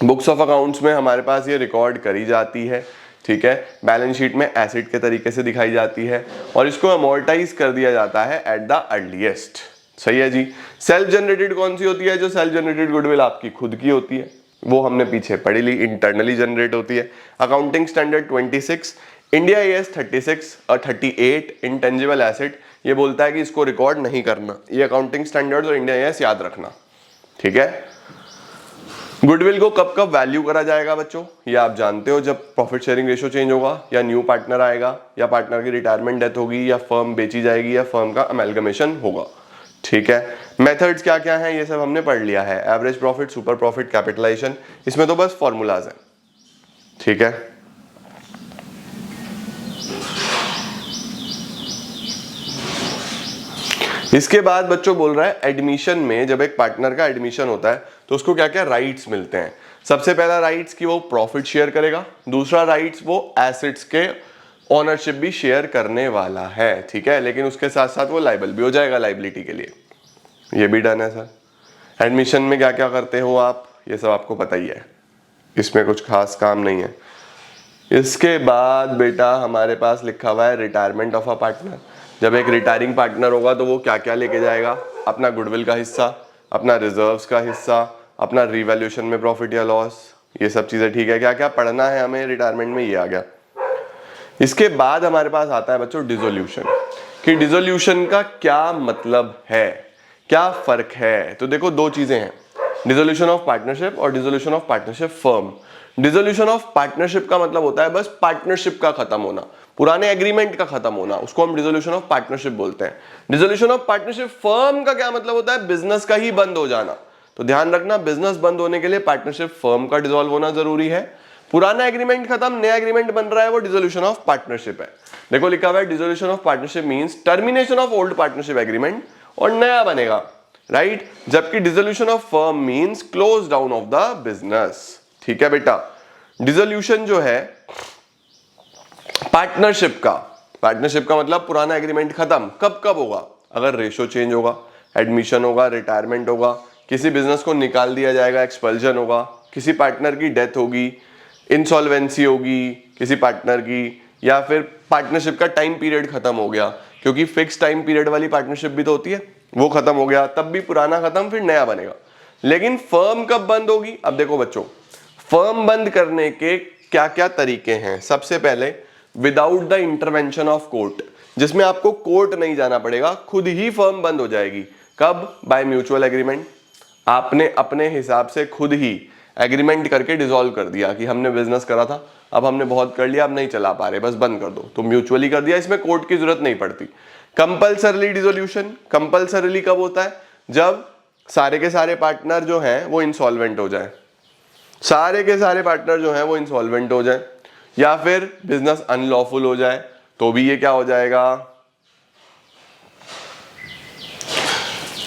बुक्स ऑफ अकाउंट्स में हमारे पास ये रिकॉर्ड करी जाती है। ठीक है, बैलेंस शीट में एसेट के तरीके से दिखाई जाती है, और इसको अमोर्टाइज कर दिया जाता है एट द अर्लीस्ट। सही है जी। सेल्फ जनरेटेड कौन सी होती है, जो सेल्फ जनरेटेड गुडविल आपकी खुद की होती है, वो हमने पीछे पढ़ी ली, इंटरनली जनरेट होती है। अकाउंटिंग स्टैंडर्ड 26, इंडिया AS 36 और 38 इंटेंजिबल एसेट, ये बोलता है कि इसको रिकॉर्ड नहीं करना, ये अकाउंटिंग स्टैंडर्ड्स और इंडिया AS याद रखना। ठीक है, गुडविल को कब कब वैल्यू करा जाएगा बच्चों, ये आप जानते हो, जब प्रॉफिट शेयरिंग रेशियो चेंज होगा, या न्यू पार्टनर आएगा, या पार्टनर की रिटायरमेंट डेथ होगी, या फर्म बेची जाएगी, या फर्म का अमेलगमेशन होगा। ठीक है, मेथड्स क्या क्या हैं ये सब हमने पढ़ लिया है, average profit, super profit, capitalisation, इसमें तो बस फॉर्मूलाज हैं। ठीक है, इसके बाद बच्चों बोल रहा है एडमिशन में, जब एक पार्टनर का एडमिशन होता है तो उसको क्या क्या राइट्स मिलते हैं। सबसे पहला राइट्स कि वो प्रॉफिट शेयर करेगा, दूसरा राइट्स वो एसेट्स के ओनरशिप भी शेयर करने वाला है। ठीक है, लेकिन उसके साथ साथ वो लाइबल भी हो जाएगा लाइबिलिटी के लिए, ये भी डन है सर। एडमिशन में क्या क्या करते हो आप, ये सब आपको पता ही है, इसमें कुछ खास काम नहीं है। इसके बाद बेटा हमारे पास लिखा हुआ है रिटायरमेंट ऑफ अ पार्टनर। जब एक रिटायरिंग पार्टनर होगा तो वो क्या क्या लेके जाएगा, अपना गुडविल का हिस्सा, अपना रिजर्व्स का हिस्सा, अपना रिवैल्यूएशन में प्रॉफिट या लॉस, ये सब चीजें। ठीक है, क्या क्या पढ़ना है हमें रिटायरमेंट में, ये आ गया। इसके बाद हमारे पास आता है बच्चों डिसोल्यूशन, कि डिसोल्यूशन का क्या मतलब है, क्या फर्क है। तो देखो दो चीजें हैं, डिसोल्यूशन ऑफ पार्टनरशिप और dissolution of partnership firm. Dissolution of partnership का मतलब होता है बस पार्टनरशिप का खत्म होना, पुराने एग्रीमेंट का खत्म होना, उसको हम डिसोल्यूशन ऑफ पार्टनरशिप बोलते हैं। डिसोल्यूशन ऑफ पार्टनरशिप फर्म का क्या मतलब होता है, बिजनेस का ही बंद हो जाना। तो ध्यान रखना, बिजनेस बंद होने के लिए पार्टनरशिप फर्म का डिसॉल्व होना जरूरी है। पुराना एग्रीमेंट खत्म, नया एग्रीमेंट बन रहा है, वो डिसोल्यूशन ऑफ पार्टनरशिप है। देखो लिखा हुआ है dissolution of partnership means termination of old partnership agreement और नया बनेगा, राइट। जबकि dissolution of firm means close down of the business. ठीक है बेटा, डिसोल्यूशन जो है पार्टनरशिप का मतलब पुराना एग्रीमेंट खत्म, कब कब होगा, अगर रेशो चेंज होगा, एडमिशन होगा, रिटायरमेंट होगा, किसी बिजनेस को निकाल दिया जाएगा, एक्सपल्जन होगा, किसी पार्टनर की डेथ होगी, इंसॉल्वेंसी होगी किसी पार्टनर की, या फिर पार्टनरशिप का टाइम पीरियड खत्म हो गया, क्योंकि फिक्स टाइम पीरियड वाली पार्टनरशिप भी तो होती है, वो खत्म हो गया, तब भी पुराना खत्म फिर नया बनेगा। लेकिन फर्म कब बंद होगी? अब देखो बच्चों, फर्म बंद करने के क्या क्या तरीके हैं। सबसे पहले without the intervention of court, जिसमें आपको कोर्ट नहीं जाना पड़ेगा, खुद ही फर्म बंद हो जाएगी। कब? By mutual agreement. आपने अपने हिसाब से खुद ही एग्रीमेंट करके डिसॉल्व कर दिया कि हमने बिजनेस करा था, अब हमने बहुत कर लिया, अब नहीं चला पा रहे, बस बंद कर दो, तो म्यूचुअली कर दिया, इसमें कोर्ट की जरूरत नहीं पड़ती। कंपल्सरली डिसोल्यूशन, कंपल्सरली कब होता है? जब सारे के सारे पार्टनर जो हैं वो इंसॉल्वेंट हो जाए, सारे के सारे पार्टनर जो हैं वो इंसॉल्वेंट हो जाए, या फिर बिजनेस अनलॉफुल हो जाए, तो भी ये क्या हो जाएगा?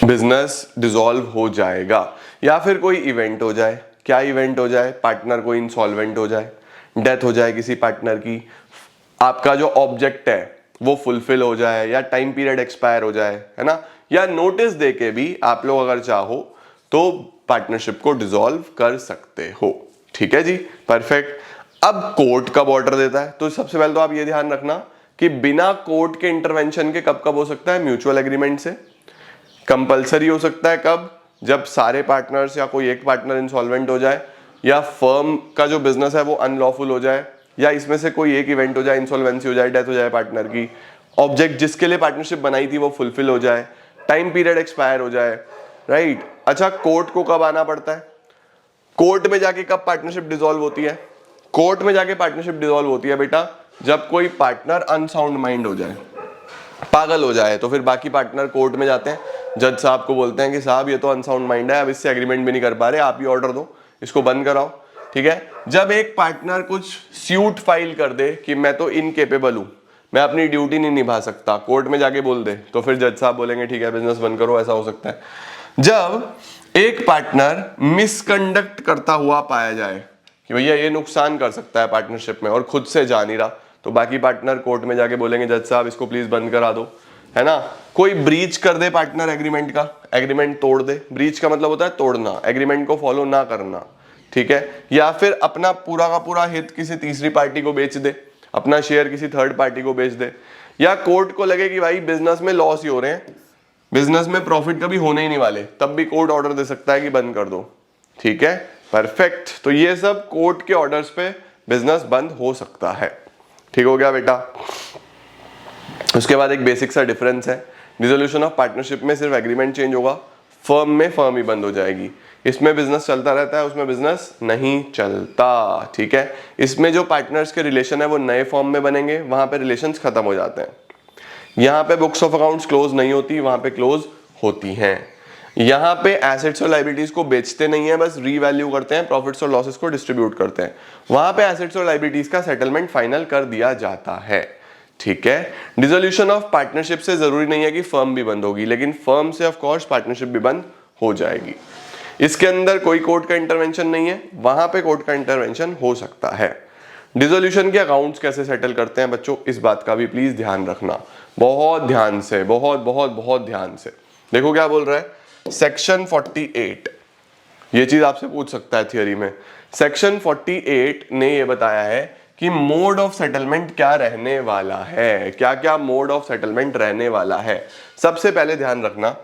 बिजनेस डिसॉल्व हो जाएगा। या फिर कोई इवेंट हो जाए, क्या इवेंट हो जाए? पार्टनर कोई इंसॉल्वेंट हो जाए, डेथ हो जाए किसी पार्टनर की, आपका जो ऑब्जेक्ट है वो फुलफिल हो जाए, या टाइम पीरियड एक्सपायर हो जाए, है ना, या नोटिस देके भी आप लोग अगर चाहो तो पार्टनरशिप को डिसॉल्व कर सकते हो। ठीक है जी, परफेक्ट। अब कोर्ट कब ऑर्डर देता है? तो सबसे पहले तो आप ये ध्यान रखना कि बिना कोर्ट के इंटरवेंशन के कब कब हो सकता है? म्यूचुअल एग्रीमेंट से। कंपल्सरी हो सकता है कब? जब सारे पार्टनर्स या कोई एक पार्टनर इंसॉल्वेंट हो जाए, या फर्म का जो बिजनेस है वो अनलॉफुल हो जाए, या इसमें से कोई एक इवेंट हो जाए, इंसॉल्वेंसी हो जाए, डेथ हो जाए पार्टनर की, ऑब्जेक्ट जिसके लिए पार्टनरशिप बनाई थी वो फुलफिल हो जाए, टाइम पीरियड एक्सपायर हो जाए, राइट। अच्छा, कोर्ट को कब आना पड़ता है? कोर्ट में जाके कब पार्टनरशिप डिसॉल्व होती है? कोर्ट में जाके पार्टनरशिप डिसॉल्व होती है बेटा जब कोई पार्टनर अनसाउंड माइंड हो जाए, पागल हो जाए, तो फिर बाकी पार्टनर कोर्ट में जाते हैं, जज साहब को बोलते हैं कि साहब ये तो अनसाउंड माइंड है, अब इससे एग्रीमेंट भी नहीं कर पा रहे, आप ही ऑर्डर दो, इसको बंद कराओ। ठीक है, जब एक पार्टनर कुछ सूट फाइल कर दे कि मैं तो इनकेपेबल हूं, मैं अपनी ड्यूटी नहीं निभा सकता, कोर्ट में जाके बोल दे, तो फिर जज साहब बोलेंगे ठीक है बिजनेस बंद करो, ऐसा हो सकता है। जब एक पार्टनर मिसकंडक्ट करता हुआ पाया जाए कि भैया ये नुकसान कर सकता है पार्टनरशिप में और खुद से जा नहीं रहा, तो बाकी पार्टनर कोर्ट में जाके बोलेंगे जज साहब इसको प्लीज बंद करा दो, है ना। कोई ब्रीच कर दे पार्टनर एग्रीमेंट का, एग्रीमेंट तोड़ दे, ब्रीच का मतलब होता है तोड़ना, एग्रीमेंट को फॉलो ना करना, ठीक है। या फिर अपना पूरा का पूरा हित किसी तीसरी पार्टी को बेच दे, अपना शेयर किसी थर्ड पार्टी को बेच दे, या कोर्ट को लगे कि भाई बिजनेस में लॉस ही हो रहे हैं, बिजनेस में प्रॉफिट कभी होने ही नहीं वाले, तब भी कोर्ट ऑर्डर दे सकता है कि बंद कर दो। ठीक है, परफेक्ट। तो ये सब कोर्ट के ऑर्डर्स पे बिजनेस बंद हो सकता है। ठीक हो गया बेटा। उसके बाद एक बेसिक सा डिफरेंस है, डिसोल्यूशन ऑफ पार्टनरशिप में सिर्फ एग्रीमेंट चेंज होगा, फर्म में फर्म ही बंद हो जाएगी। इसमें बिजनेस चलता रहता है, उसमें बिजनेस नहीं चलता। ठीक है, इसमें जो पार्टनर्स के रिलेशन है वो नए फॉर्म में बनेंगे, वहां पे रिलेशंस खत्म हो जाते हैं। यहाँ पे बुक्स ऑफ अकाउंट्स क्लोज नहीं होती, वहां पे क्लोज होती हैं। यहाँ पे एसेट्स और लाइबिलिटीज को बेचते नहीं है, बस रीवैल्यू करते हैं, प्रॉफिट्स और लॉसेस को डिस्ट्रीब्यूट करते हैं। वहां पे एसेट्स और लाइबिलिटीज का सेटलमेंट फाइनल कर दिया जाता है। ठीक है, डिसोल्यूशन ऑफ पार्टनरशिप से जरूरी नहीं है कि फर्म भी बंद होगी, लेकिन फर्म से ऑफ कोर्स पार्टनरशिप भी बंद हो जाएगी। इसके अंदर कोई कोर्ट का इंटरवेंशन नहीं है, वहां पे कोर्ट का इंटरवेंशन हो सकता है। डिसोल्यूशन के अकाउंट्स कैसे सेटल करते हैं बच्चों, इस बात का भी प्लीज ध्यान रखना, बहुत ध्यान से, बहुत बहुत बहुत ध्यान से। देखो क्या बोल रहा है सेक्शन 48, ये चीज आपसे पूछ सकता है थियरी में। सेक्शन 48 ने ये बताया है कि मोड ऑफ सेटलमेंट क्या रहने वाला है, क्या क्या मोड ऑफ सेटलमेंट रहने वाला है। सबसे पहले ध्यान रखना,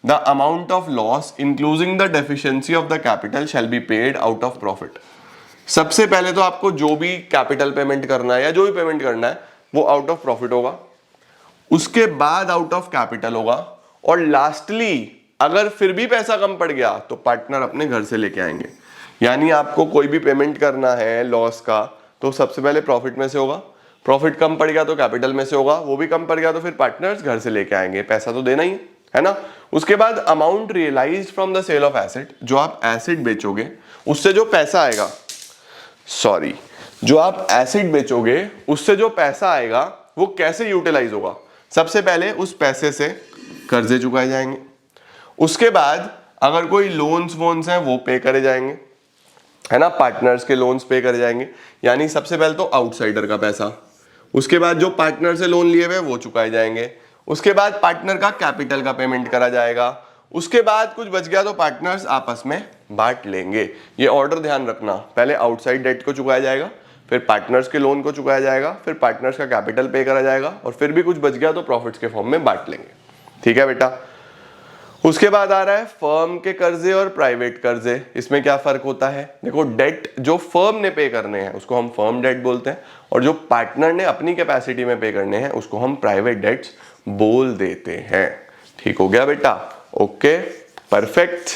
the amount of loss including the deficiency of the capital shall be paid out of profit. सबसे पहले तो आपको जो भी कैपिटल पेमेंट करना है या जो भी पेमेंट करना है वो आउट ऑफ प्रॉफिट होगा, उसके बाद आउट ऑफ कैपिटल होगा, और लास्टली अगर फिर भी पैसा कम पड़ गया तो पार्टनर अपने घर से लेके आएंगे। यानी आपको कोई भी पेमेंट करना है लॉस का तो सबसे पहले प्रॉफिट में से होगा, प्रॉफिट कम पड़ गया तो कैपिटल में से होगा, वो भी कम पड़ गया तो फिर पार्टनर्स घर से लेके आएंगे, पैसा तो देना ही है ना। उसके बाद amount realised from the sale of asset, जो आप एसेट बेचोगे उससे जो पैसा आएगा, सॉरी जो आप एसेट बेचोगे उससे जो पैसा आएगा वो कैसे यूटिलाइज होगा। सबसे पहले उस पैसे से कर्जे चुकाए जाएंगे, उसके बाद अगर कोई लोन्स वोन्स हैं वो पे करे जाएंगे, है ना, पार्टनर्स के लोन्स पे करे जाएंगे, यानी सबसे पहले तो आउटसाइडर का पैसा, उसके बाद जो पार्टनर से लोन लिए हुए वो चुकाए जाएंगे, उसके बाद पार्टनर का कैपिटल का पेमेंट करा जाएगा, उसके बाद कुछ बच गया तो पार्टनर्स आपस में बांट लेंगे। ये ऑर्डर ध्यान रखना, पहले आउटसाइड डेट को चुकाया जाएगा, फिर पार्टनर्स के लोन को चुकाया जाएगा, फिर पार्टनर्स का कैपिटल पे करा जाएगा, और फिर भी कुछ बच गया तो प्रॉफिट्स के फॉर्म में बांट लेंगे। ठीक है बेटा। उसके बाद आ रहा है फर्म के कर्जे और प्राइवेट कर्जे। इसमें क्या फर्क होता है? देखो, डेट जो फर्म ने पे करने हैं उसको हम फर्म डेट बोलते हैं, और जो पार्टनर ने अपनी कैपेसिटी में पे करने हैं उसको हम प्राइवेट डेट्स बोल देते हैं। ठीक हो गया बेटा? ओके, परफेक्ट,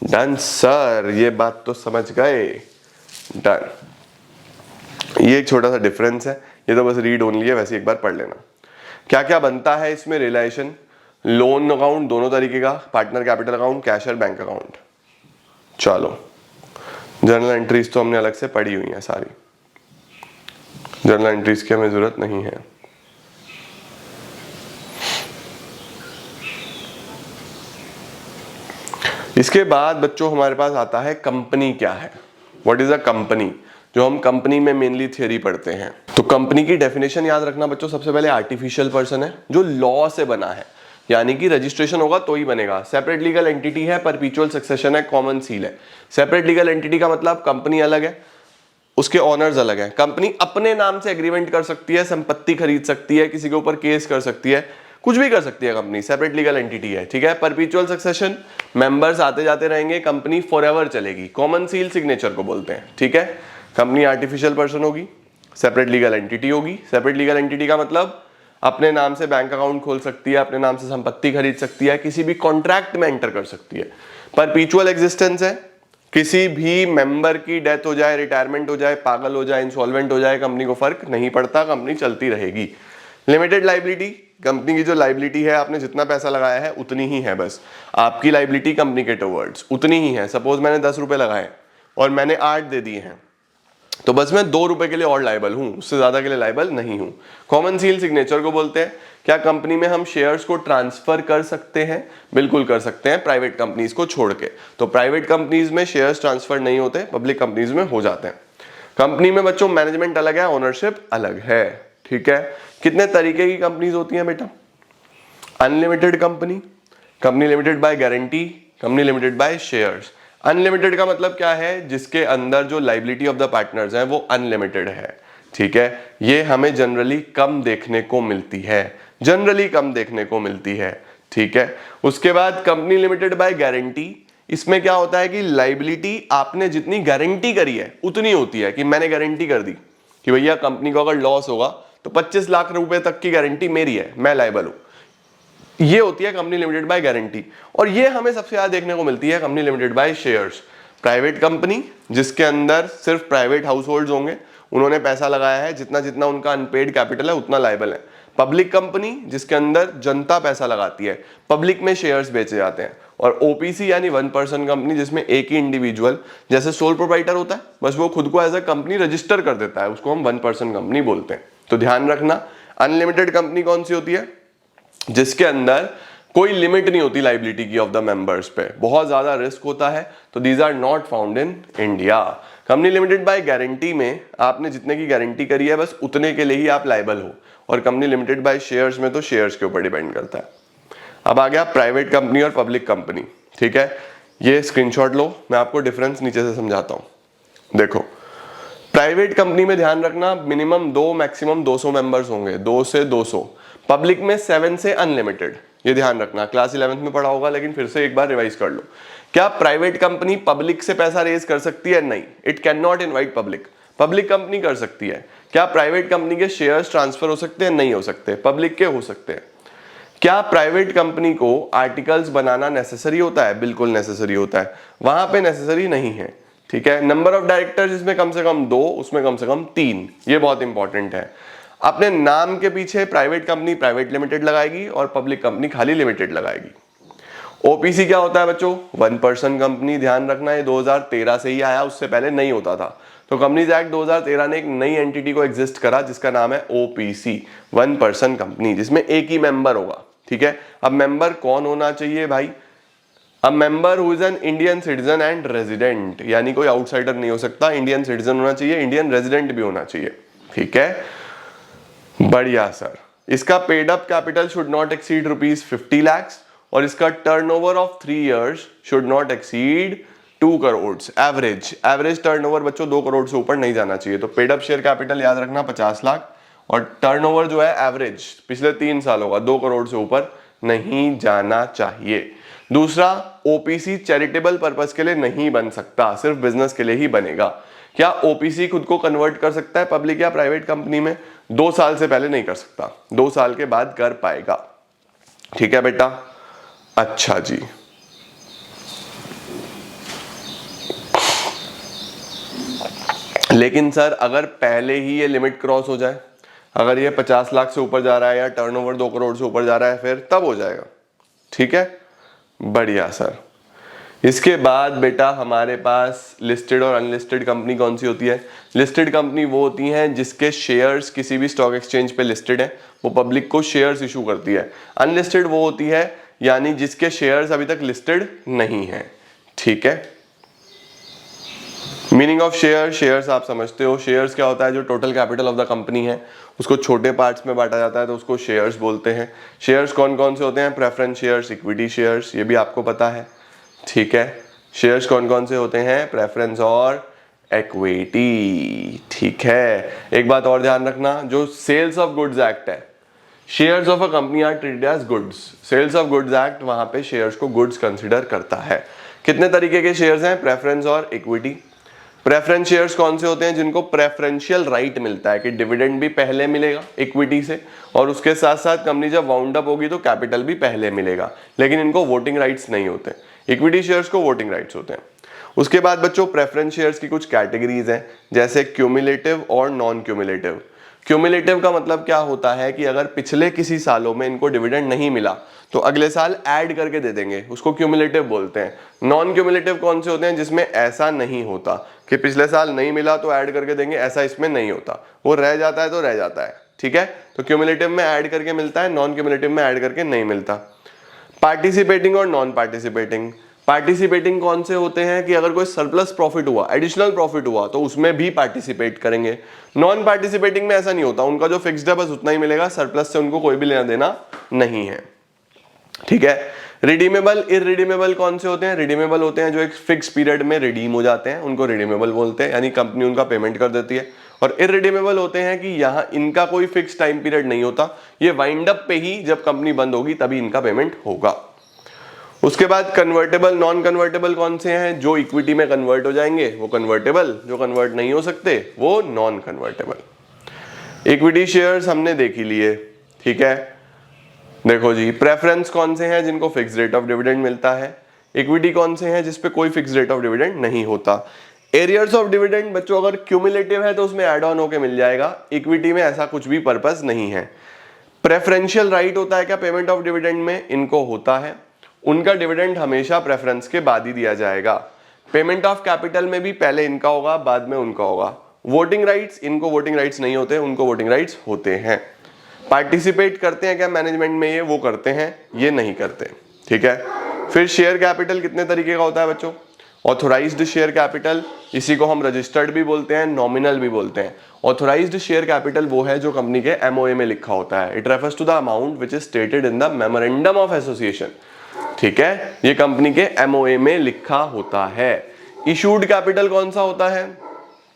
डन सर, ये बात तो समझ गए। डन। ये एक छोटा सा डिफरेंस है, ये तो बस रीड ओनली है, वैसे एक बार पढ़ लेना। क्या क्या बनता है इसमें? रिलेशन, लोन अकाउंट दोनों तरीके का, पार्टनर कैपिटल अकाउंट, कैश और बैंक अकाउंट। चलो, जर्नल एंट्रीज तो हमने अलग से पढ़ी हुई है सारी, जर्नल एंट्रीज की हमें जरूरत नहीं है। इसके बाद बच्चों हमारे पास आता है कंपनी क्या है। What is a company? जो हम कंपनी में मेनली थियरी पढ़ते हैं। तो कंपनी की डेफिनेशन याद रखना बच्चों, सबसे पहले आर्टिफिशियल पर्सन है जो लॉ से बना है, यानी कि रजिस्ट्रेशन होगा तो ही बनेगा। सेपरेट लीगल एंटिटी है, परपीचुअल सक्सेशन है, कॉमन सील है। सेपरेट लीगल एंटिटी का मतलब कंपनी अलग है, उसके ऑनर्स अलग है। कंपनी अपने नाम से एग्रीमेंट कर सकती है, संपत्ति खरीद सकती है, किसी के ऊपर केस कर सकती है, कुछ भी कर सकती है कंपनी, सेपरेट लीगल एंटिटी है। ठीक है। परपीचुअल सक्सेशन, मेंबर्स आते जाते रहेंगे, कंपनी फॉरएवर चलेगी। कॉमन सील सिग्नेचर को बोलते हैं। ठीक है। कंपनी आर्टिफिशियल पर्सन होगी, सेपरेट लीगल एंटिटी होगी। सेपरेट लीगल एंटिटी का मतलब अपने नाम से बैंक अकाउंट खोल सकती है, अपने नाम से संपत्ति खरीद सकती है, किसी भी कॉन्ट्रैक्ट में एंटर कर सकती है। परपीचुअल एग्जिस्टेंस है, किसी भी मेंबर की डेथ हो जाए, रिटायरमेंट हो जाए, पागल हो जाए, इंसॉल्वेंट हो जाए, कंपनी को फर्क नहीं पड़ता, कंपनी चलती रहेगी। लिमिटेड लाइबिलिटी, कंपनी की जो लाइबिलिटी है, आपने जितना पैसा लगाया है उतनी ही है, बस आपकी लाइबिलिटी कंपनी के टुवर्ड्स उतनी ही है। सपोज मैंने 10 रुपए लगाए और मैंने 8 दे दिए हैं, तो बस मैं 2 रुपए के लिए और लायबल हूं, उससे ज्यादा के लिए लायबल नहीं हूं। कॉमन सील सिग्नेचर को बोलते हैं। क्या कंपनी में हम शेयर्स को ट्रांसफर कर सकते हैं? बिल्कुल कर सकते हैं, प्राइवेट कंपनीज को छोड़ के। तो प्राइवेट कंपनीज में शेयर्स ट्रांसफर नहीं होते, पब्लिक कंपनीज में हो जाते हैं। कंपनी में बच्चों मैनेजमेंट अलग है, ओनरशिप अलग है। ठीक है। कितने तरीके की कंपनीज होती हैं बेटा? Unlimited company, company limited by guarantee, company limited by shares. Unlimited का मतलब क्या है? जिसके अंदर जो लाइबिलिटी ऑफ द पार्टनर्स है वो अनलिमिटेड है। ठीक है। ये हमें जनरली कम देखने को मिलती है, जनरली कम देखने को मिलती है। ठीक है। उसके बाद कंपनी लिमिटेड बाय गारंटी, इसमें क्या होता है कि लाइबिलिटी आपने जितनी गारंटी करी है उतनी होती है। कि मैंने गारंटी कर दी कि भैया कंपनी को अगर लॉस होगा तो 25 लाख रुपए तक की गारंटी मेरी है, मैं लायबल हूं। ये होती है कंपनी लिमिटेड बाय गारंटी। और ये हमें सबसे ज्यादा देखने को मिलती है company limited by shares. Private company जिसके अंदर सिर्फ प्राइवेट हाउस होल्ड होंगे, उन्होंने पैसा लगाया है, जितना जितना उनका अनपेड कैपिटल है उतना लायबल है। पब्लिक कंपनी जिसके अंदर जनता पैसा लगाती है, पब्लिक में शेयर्स बेचे जाते हैं। और ओपीसी यानी 1 पर्सन कंपनी, जिसमें एक ही इंडिविजुअल जैसे सोल प्रोप्राइटर होता है, बस वो खुद को एज अ कंपनी रजिस्टर कर देता है, उसको हम 1 पर्सन कंपनी बोलते हैं। तो ध्यान रखना, अनलिमिटेड कंपनी कौन सी होती है? जिसके अंदर कोई लिमिट नहीं होती लाइबिलिटी की ऑफ द मेंबर्स पे, बहुत ज्यादा रिस्क होता है, तो these are not found in India. Company limited by guarantee में आपने जितने की गारंटी करी है बस उतने के लिए ही आप लायबल हो। और कंपनी लिमिटेड बाय शेयर्स में तो शेयर्स के ऊपर डिपेंड करता है। अब आ गया प्राइवेट कंपनी और पब्लिक कंपनी। ठीक है। ये स्क्रीनशॉट लो, मैं आपको डिफरेंस नीचे से समझाता हूं। देखो, प्राइवेट कंपनी में ध्यान रखना मिनिमम 2 मैक्सिमम 200 मेंबर्स होंगे, 2 से 200। पब्लिक में 7 से अनलिमिटेड, ये ध्यान रखना, क्लास 11th में पढ़ा होगा लेकिन फिर से एक बार रिवाइज कर लो। क्या प्राइवेट कंपनी पब्लिक से पैसा रेज कर सकती है? नहीं, it can not invite public. Public company कर सकती है। क्या प्राइवेट कंपनी के शेयर्स ट्रांसफर हो सकते हैं? नहीं हो सकते, पब्लिक के हो सकते हैं। क्या प्राइवेट कंपनी को आर्टिकल्स बनाना नेसेसरी होता है? बिल्कुल नेसेसरी होता है, वहां पे नेसेसरी नहीं है। ठीक है। नंबर ऑफ डायरेक्टर्स इसमें कम से कम 2, उसमें कम से कम 3, ये बहुत इंपॉर्टेंट है। अपने नाम के पीछे प्राइवेट कंपनी प्राइवेट लिमिटेड लगाएगी और पब्लिक कंपनी खाली लिमिटेड लगाएगी। ओपीसी क्या होता है बच्चों? 1 पर्सन कंपनी। ध्यान रखना, ये 2013 से ही आया, उससे पहले नहीं होता था। तो कंपनीज एक्ट 2013 ने एक नई एंटिटी को एग्जिस्ट करा जिसका नाम है ओपीसी, 1 पर्सन कंपनी, जिसमें एक ही मेंबर होगा। ठीक है। अब मेंबर कौन होना चाहिए भाई? A member who is an Indian citizen and resident, यानी कोई आउटसाइडर नहीं हो सकता, इंडियन सिटीजन होना चाहिए, इंडियन रेजिडेंट भी होना चाहिए। ठीक है। बढ़िया सर। इसका paid up capital should not exceed ₹50 lakhs और इसका turnover of 3 years should not exceed 2 crore average. Average turnover बच्चों 2 करोड़ से ऊपर नहीं जाना चाहिए। तो पेड अप शेयर कैपिटल याद रखना 50 लाख, और टर्नओवर जो है एवरेज पिछले 3 सालों का 2 करोड़ से ऊपर नहीं जाना चाहिए। दूसरा, ओपीसी चैरिटेबल पर्पस के लिए नहीं बन सकता, सिर्फ बिजनेस के लिए ही बनेगा। क्या ओपीसी खुद को कन्वर्ट कर सकता है पब्लिक या प्राइवेट कंपनी में? 2 साल से पहले नहीं कर सकता, 2 साल के बाद कर पाएगा। ठीक है बेटा, अच्छा जी। लेकिन सर अगर पहले ही ये लिमिट क्रॉस हो जाए, अगर ये 50 लाख से ऊपर जा रहा है या टर्नओवर 2 करोड़ से ऊपर जा रहा है, फिर तब हो जाएगा। ठीक है, बढ़िया सर। इसके बाद बेटा हमारे पास लिस्टेड और अनलिस्टेड कंपनी कौन सी होती है? लिस्टेड कंपनी वो होती हैं जिसके शेयर्स किसी भी स्टॉक एक्सचेंज पे लिस्टेड है, वो पब्लिक को शेयर्स इशू करती है। अनलिस्टेड वो होती है यानी जिसके शेयर्स अभी तक लिस्टेड नहीं है। ठीक है, मीनिंग ऑफ शेयर, शेयर्स आप समझते हो। शेयर्स क्या होता है? जो total capital of the company है उसको छोटे पार्ट्स में बांटा जाता है तो उसको शेयर्स बोलते हैं। शेयर्स कौन कौन से होते हैं? प्रेफरेंस शेयर्स, इक्विटी शेयर्स, ये भी आपको पता है। ठीक है, शेयर्स कौन कौन से होते हैं? प्रेफरेंस और इक्विटी। ठीक है, एक बात और ध्यान रखना, जो सेल्स ऑफ गुड्स एक्ट है, shares of a company are treated as goods. Sales of goods act वहां पे शेयर्स को गुड्स कंसिडर करता है। कितने तरीके के शेयर्स हैं? प्रेफरेंस और इक्विटी। प्रेफरेंस शेयर्स कौन से होते हैं? जिनको प्रेफरेंशियल राइट मिलता है कि डिविडेंड भी पहले मिलेगा इक्विटी से, और उसके साथ साथ कंपनी जब वाउंड अप होगी तो कैपिटल भी पहले मिलेगा, लेकिन इनको वोटिंग राइट्स नहीं होते। इक्विटी शेयर्स को वोटिंग राइट्स होते हैं। उसके बाद बच्चों प्रेफरेंस शेयर्स की कुछ कैटेगरीज हैं, जैसे क्यूमुलेटिव और नॉन क्यूमुलेटिव। क्यूमुलेटिव का मतलब क्या होता है कि अगर पिछले किसी सालों में इनको डिविडेंड नहीं मिला तो अगले साल ऐड करके दे देंगे, उसको क्यूमुलेटिव बोलते हैं। नॉन क्यूमुलेटिव कौन से होते हैं? जिसमें ऐसा नहीं होता कि पिछले साल नहीं मिला तो ऐड करके देंगे, ऐसा इसमें नहीं होता, वो रह जाता है तो रह जाता है। ठीक है, तो क्यूमुलेटिव में ऐड करके मिलता है, नॉन क्यूमुलेटिव में ऐड करके नहीं मिलता। पार्टिसिपेटिंग और नॉन पार्टिसिपेटिंग। पार्टिसिपेटिंग कौन से होते हैं कि अगर कोई सरप्लस प्रॉफिट हुआ, एडिशनल प्रॉफिट हुआ तो उसमें भी पार्टिसिपेट करेंगे। नॉन पार्टिसिपेटिंग में ऐसा नहीं होता, उनका जो फिक्स्ड है बस उतना ही मिलेगा, सरप्लस से उनको कोई भी लेना देना नहीं है। ठीक है, रिडीमेबल इररिडीमेबल कौन से होते हैं? रिडीमेबल होते हैं जो एक फिक्स पीरियड में रिडीम हो जाते हैं, उनको रिडीमेबल बोलते हैं, यानी कंपनी उनका पेमेंट कर देती है। और इररिडीमेबल होते हैं कि यहां इनका कोई फिक्स टाइम पीरियड नहीं होता, ये वाइंड अप पे ही जब कंपनी बंद होगी तभी इनका पेमेंट होगा। उसके बाद कन्वर्टेबल, नॉन कन्वर्टेबल कौन से हैं? जो इक्विटी में कन्वर्ट हो जाएंगे वो कन्वर्टेबल, जो कन्वर्ट नहीं हो सकते वो नॉन कन्वर्टेबल। इक्विटी शेयर्स हमने देख ही लिए। ठीक है, देखो जी, प्रेफरेंस कौन से हैं? जिनको फिक्स रेट ऑफ डिविडेंड मिलता है। इक्विटी कौन से हैं? जिसपे कोई फिक्स रेट ऑफ डिविडेंड नहीं होता। एरियर्स ऑफ डिविडेंड बच्चों अगर क्यूमुलेटिव है तो उसमें एड ऑन होके मिल जाएगा, इक्विटी में ऐसा कुछ भी पर्पस नहीं है। प्रेफरेंशियल राइट होता है क्या पेमेंट ऑफ डिविडेंड में? इनको होता है, उनका डिविडेंड हमेशा प्रेफरेंस के बाद ही दिया जाएगा। पेमेंट ऑफ कैपिटल में भी पहले इनका होगा, बाद में उनका होगा। वोटिंग राइट्स, इनको वोटिंग राइट्स नहीं होते, उनको वोटिंग राइट्स होते हैं। पार्टिसिपेट करते हैं क्या मैनेजमेंट में? ये वो करते हैं, ये नहीं करते। ठीक है, फिर शेयर कैपिटल कितने तरीके का होता है बच्चों? ऑथोराइज्ड शेयर कैपिटल, इसी को हम रजिस्टर्ड भी बोलते हैं, नॉमिनल भी बोलते हैं। ऑथोराइज्ड शेयर कैपिटल वो है जो कंपनी के एमओए में लिखा होता है। It refers to the amount which is stated in the memorandum of association. ठीक है, ये कंपनी के एमओए में लिखा होता है। इशूड कैपिटल कौन सा होता है?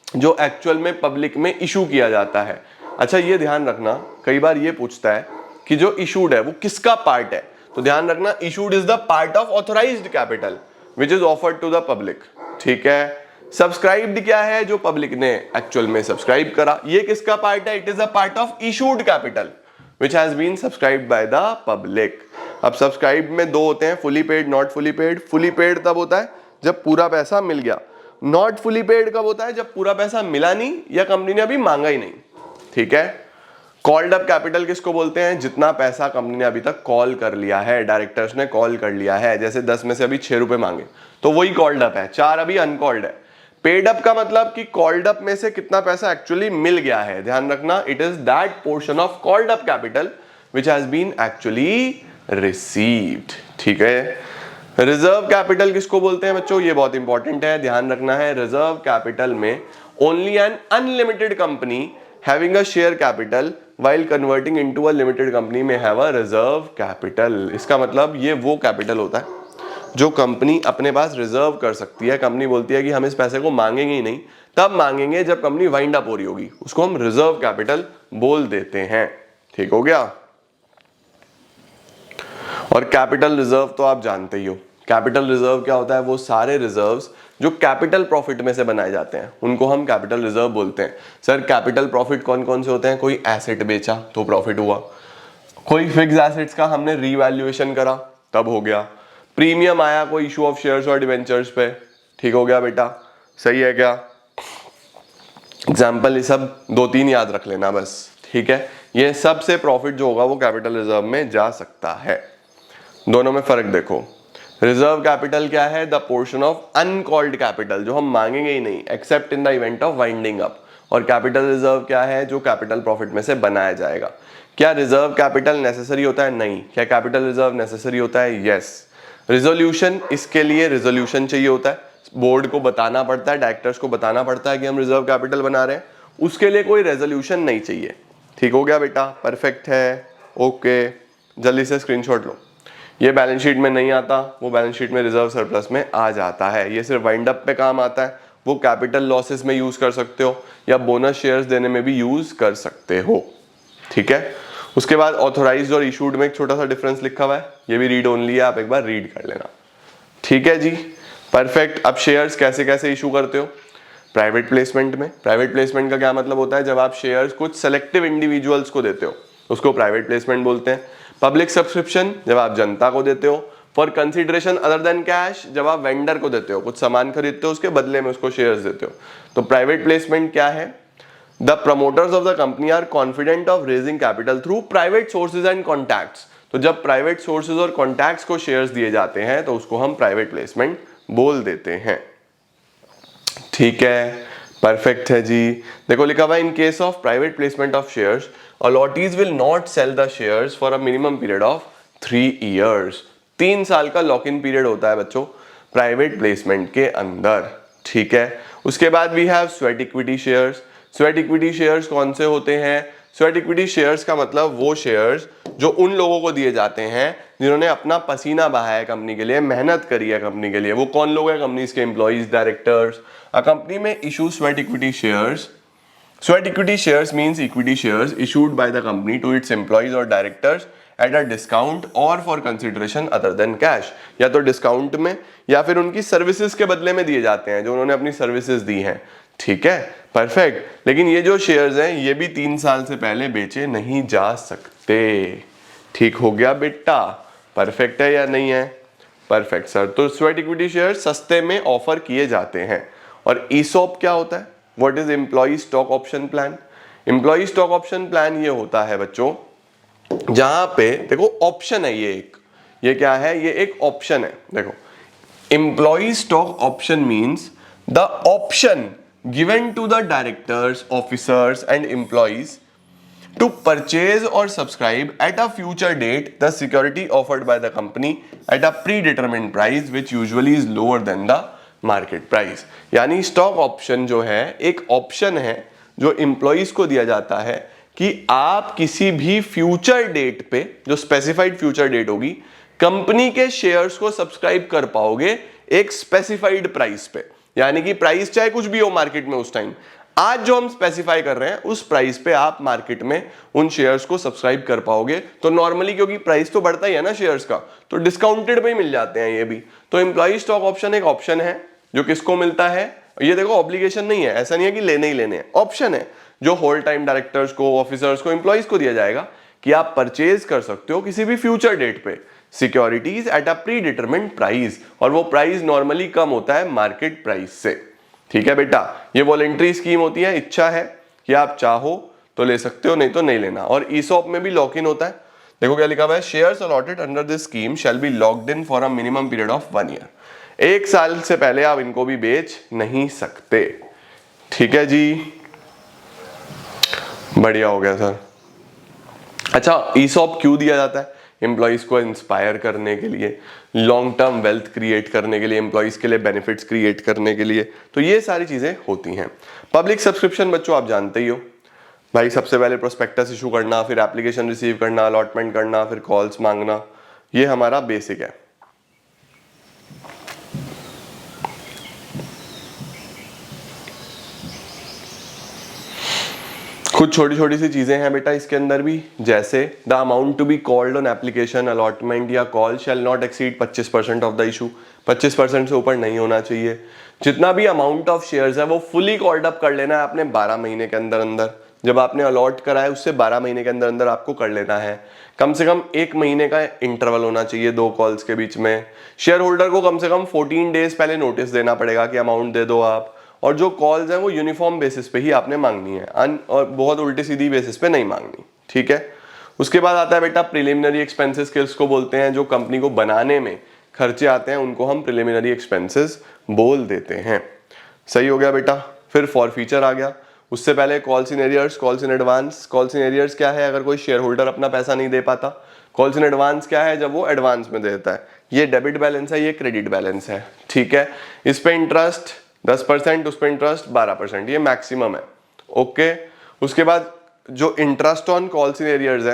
जो एक्चुअल में पब्लिक में इशू किया जाता है। अच्छा, ये ध्यान रखना, कई बार ये पूछता है कि जो इशूड है वो किसका पार्ट है, तो ध्यान रखना issued is the part of authorised capital which is offered to the public. ठीक है, सब्सक्राइब्ड क्या है? जो पब्लिक ने एक्चुअल में सब्सक्राइब करा, ये किसका पार्ट है? It is a part of issued capital which has been subscribed by the public। अब सब्सक्राइब में दो होते हैं, fully paid, not fully paid. Fully paid तब होता है जब पूरा पैसा मिल गया, नॉट फुली पेड कब होता है? जब पूरा पैसा मिला नहीं या कंपनी ने अभी मांगा ही नहीं। ठीक है, कॉल्ड अप कैपिटल किसको बोलते हैं? जितना पैसा कंपनी ने अभी तक कॉल कर लिया है, डायरेक्टर्स ने कॉल कर लिया है, जैसे 10 में से अभी 6 रुपए मांगे तो वही कॉल्ड अप है, 4 अभी अनकॉल्ड है। पेड अप का मतलब कि कॉल्ड अप में से कितना पैसा एक्चुअली मिल गया है। ध्यान रखना, it is that portion of called up capital which has been actually received. ठीक है, रिजर्व कैपिटल किसको बोलते हैं बच्चों? ये बहुत इंपॉर्टेंट है, ध्यान रखना है। रिजर्व कैपिटल में only an unlimited company having a share capital while converting into a limited company may have a reserve capital। इसका मतलब ये वो कैपिटल होता है जो कंपनी अपने पास रिजर्व कर सकती है, कंपनी बोलती है कि हम इस पैसे को मांगेंगे ही नहीं, तब मांगेंगे जब कंपनी वाइंड अप हो रही होगी, उसको हम रिजर्व कैपिटल बोल देते हैं। ठीक हो गया। और कैपिटल रिजर्व तो आप जानते ही हो, कैपिटल रिजर्व क्या होता है, वो सारे रिजर्व्स जो कैपिटल प्रॉफिट में से बनाए जाते हैं उनको हम कैपिटल रिजर्व बोलते हैं। सर कैपिटल प्रॉफिट कौन कौन से होते हैं, कोई एसेट बेचा तो प्रॉफिट हुआ, कोई फिक्स एसेट्स का हमने रीवैल्यूएशन करा तब हो गया, प्रीमियम आया कोई इशू ऑफ शेयर्स और डिवेंचर्स पे, ठीक हो गया बेटा, सही है क्या। एग्जाम्पल ये सब 2-3 याद रख लेना बस, ठीक है। ये सबसे प्रॉफिट जो होगा वो कैपिटल रिजर्व में जा सकता है। दोनों में फर्क देखो, रिजर्व कैपिटल क्या है, the portion of uncalled capital, जो हम मांगेंगे ही नहीं accept in the event of winding up. और कैपिटल रिजर्व क्या है, जो कैपिटल प्रॉफिट में से बनाया जाएगा। क्या रिजर्व कैपिटल नेसेसरी होता है, नहीं। क्या कैपिटल रिजर्व नेसेसरी होता है, यस। रिजोल्यूशन, इसके लिए रिजोल्यूशन चाहिए होता है, बोर्ड को बताना पड़ता है, डायरेक्टर्स को बताना पड़ता है कि हम रिजर्व कैपिटल बना रहे हैं, उसके लिए कोई रेजोल्यूशन नहीं चाहिए। ठीक हो गया बेटा, परफेक्ट है, ओके। जल्दी से स्क्रीनशॉट लो। ये बैलेंस शीट में नहीं आता, वो बैलेंस शीट में रिजर्व सरप्लस में आ जाता है। ये सिर्फ वाइंड अप पे काम आता है, वो कैपिटल लॉसेस में यूज कर सकते हो या बोनस शेयर्स देने में भी यूज कर सकते हो। ठीक है। उसके बाद ऑथोराइज्ड और इशूड में एक छोटा सा डिफरेंस लिखा हुआ है, ये भी रीड ओनली है, आप एक बार रीड कर लेना। ठीक है जी, परफेक्ट। अब शेयर्स कैसे कैसे इशू करते हो, प्राइवेट प्लेसमेंट में। प्राइवेट प्लेसमेंट का क्या मतलब होता है, जब आप शेयर्स कुछ सेलेक्टिव इंडिविजुअल्स को देते हो उसको प्राइवेट प्लेसमेंट बोलते हैं। पब्लिक सब्सक्रिप्शन, जब आप जनता को देते हो। For consideration other than cash, जब आप वेंडर को देते हो, कुछ सामान खरीदते हो उसके बदले में उसको शेयर्स देते हो। तो प्राइवेट प्लेसमेंट क्या है, the promoters of the company are confident of raising capital through private sources and contacts. तो जब प्राइवेट सोर्सेज और कॉन्टैक्ट्स को शेयर्स दिए जाते हैं तो उसको हम प्राइवेट प्लेसमेंट बोल देते हैं। ठीक है, परफेक्ट है जी। देखो लिखा हुआ, in case of private placement of shares, allottees will not sell the shares for a minimum period of 3 years। 3 साल का लॉक इन पीरियड होता है बच्चों प्राइवेट प्लेसमेंट के अंदर। ठीक है। उसके बाद we have sweat equity shares. Sweat equity shares कौन से होते हैं, स्वेट इक्विटी शेयर्स का मतलब वो शेयर्स जो उन लोगों को दिए जाते हैं जिन्होंने अपना पसीना बहाया है कंपनी के लिए, मेहनत करी है कंपनी के लिए। वो कौन लोग हैं, कंपनीज के एम्प्लॉइज, डायरेक्टर्स। अ कंपनी में issue sweat equity shares. Sweat equity shares means equity shares issued by the company to its employees or directors at a discount or for consideration other than cash। या तो डिस्काउंट में या फिर उनकी सर्विसेज के बदले में दिए जाते हैं, जो उन्होंने अपनी सर्विसेज दी हैं। ठीक है, परफेक्ट। लेकिन ये जो शेयर्स हैं ये भी 3 साल से पहले बेचे नहीं जा सकते। ठीक हो गया बेटा, परफेक्ट है या नहीं है, परफेक्ट सर। तो स्वेट इक्विटी शेयर सस्ते में ऑफर किए जाते हैं। और ईसॉप क्या होता है, what is employee stock option plan. Employee stock option plan ये होता है बच्चों जहां पे देखो ऑप्शन है, ये क्या है, ये एक ऑप्शन है। देखो employee stock option means the option given to the directors, officers and employees to purchase or subscribe at a future date the security offered by the company at a predetermined price which usually is lower than the market price। यानी स्टॉक ऑप्शन जो है एक ऑप्शन है जो एम्प्लॉइज को दिया जाता है कि आप किसी भी फ्यूचर डेट पे, जो स्पेसिफाइड फ्यूचर डेट होगी, कंपनी के शेयर्स को सब्सक्राइब कर पाओगे एक स्पेसिफाइड प्राइस पे। यानी कि प्राइस चाहे कुछ भी हो मार्केट में उस टाइम, आज जो हम स्पेसिफाई कर रहे हैं उस प्राइस पे आप मार्केट में उन शेयर्स को सब्सक्राइब कर पाओगे। तो नॉर्मली क्योंकि प्राइस तो बढ़ता ही है ना शेयर्स का, तो डिस्काउंटेड पे ही मिल जाते हैं ये भी। तो एम्प्लॉई स्टॉक ऑप्शन एक ऑप्शन है जो किसको मिलता है, ये देखो ऑब्लिगेशन नहीं है, ऐसा नहीं है कि लेने ही लेने हैं, ऑप्शन है जो होल टाइम डायरेक्टर्स को, ऑफिसर्स को, एम्प्लॉइज को दिया जाएगा कि आप परचेज कर सकते हो किसी भी फ्यूचर डेट पे securities at a pre determined price. और वो प्राइस नॉर्मली कम होता है मार्केट प्राइस से। ठीक है बेटा, ये वॉलेंट्री स्कीम होती है, इच्छा है कि आप चाहो तो ले सकते हो, नहीं तो नहीं लेना। और ईसॉप में भी लॉक इन होता है। देखो क्या लिखा हुआ है, shares allotted under this scheme shall be locked in for a minimum period of 1 year। 1 साल से पहले आप इनको भी बेच नहीं सकते। ठीक है जी, बढ़िया हो गया सर। अच्छा, ईसॉप क्यों दिया जाता है, एम्प्लॉइज को इंस्पायर करने के लिए, लॉन्ग टर्म वेल्थ क्रिएट करने के लिए, एम्प्लॉइज के लिए बेनिफिट्स क्रिएट करने के लिए। तो ये सारी चीजें होती हैं। पब्लिक सब्सक्रिप्शन बच्चों आप जानते ही हो भाई, सबसे पहले प्रोस्पेक्टस इशू करना, फिर एप्लीकेशन रिसीव करना, अलॉटमेंट करना, फिर कॉल्स मांगना, ये हमारा बेसिक है। कुछ छोटी छोटी सी चीजें हैं बेटा इसके अंदर भी, जैसे the amount to be called on application allotment या call shall not exceed 25% of the issue. 25% से ऊपर नहीं होना चाहिए। जितना भी अमाउंट ऑफ शेयर्स है वो फुली कॉल्ड अप कर लेना है आपने 12 महीने के अंदर अंदर। जब आपने अलॉट करा है उससे 12 महीने के अंदर अंदर आपको कर लेना है। कम से कम 1 महीने का इंटरवल होना चाहिए 2 कॉल्स के बीच में। शेयर होल्डर को कम से कम 14 डेज पहले नोटिस देना पड़ेगा कि अमाउंट दे दो आप। और जो कॉल्स हैं वो यूनिफॉर्म बेसिस पे ही आपने मांगनी है, और बहुत उल्टी सीधी बेसिस पे नहीं मांगनी, ठीक है। उसके बाद आता है बेटा प्रिलिमिनरी एक्सपेंसेस, किसको बोलते हैं, जो कंपनी को बनाने में खर्चे आते हैं उनको हम प्रिलिमिनरी एक्सपेंसेस बोल देते हैं। सही हो गया बेटा। फिर फॉर फीचर आ गया। उससे पहले calls in arrears, calls in advance. Calls in arrears क्या है, अगर कोई शेयर होल्डर अपना पैसा नहीं दे पाता। कॉल्स इन एडवांस क्या है, जब वो एडवांस में देता है। ये डेबिट बैलेंस है, ये क्रेडिट बैलेंस है, ठीक है। इस पे इंटरेस्ट 10%, उस पर इंटरेस्ट 12%, ये मैक्सिमम है, ओके। उसके बाद जो interest on calls in arrears है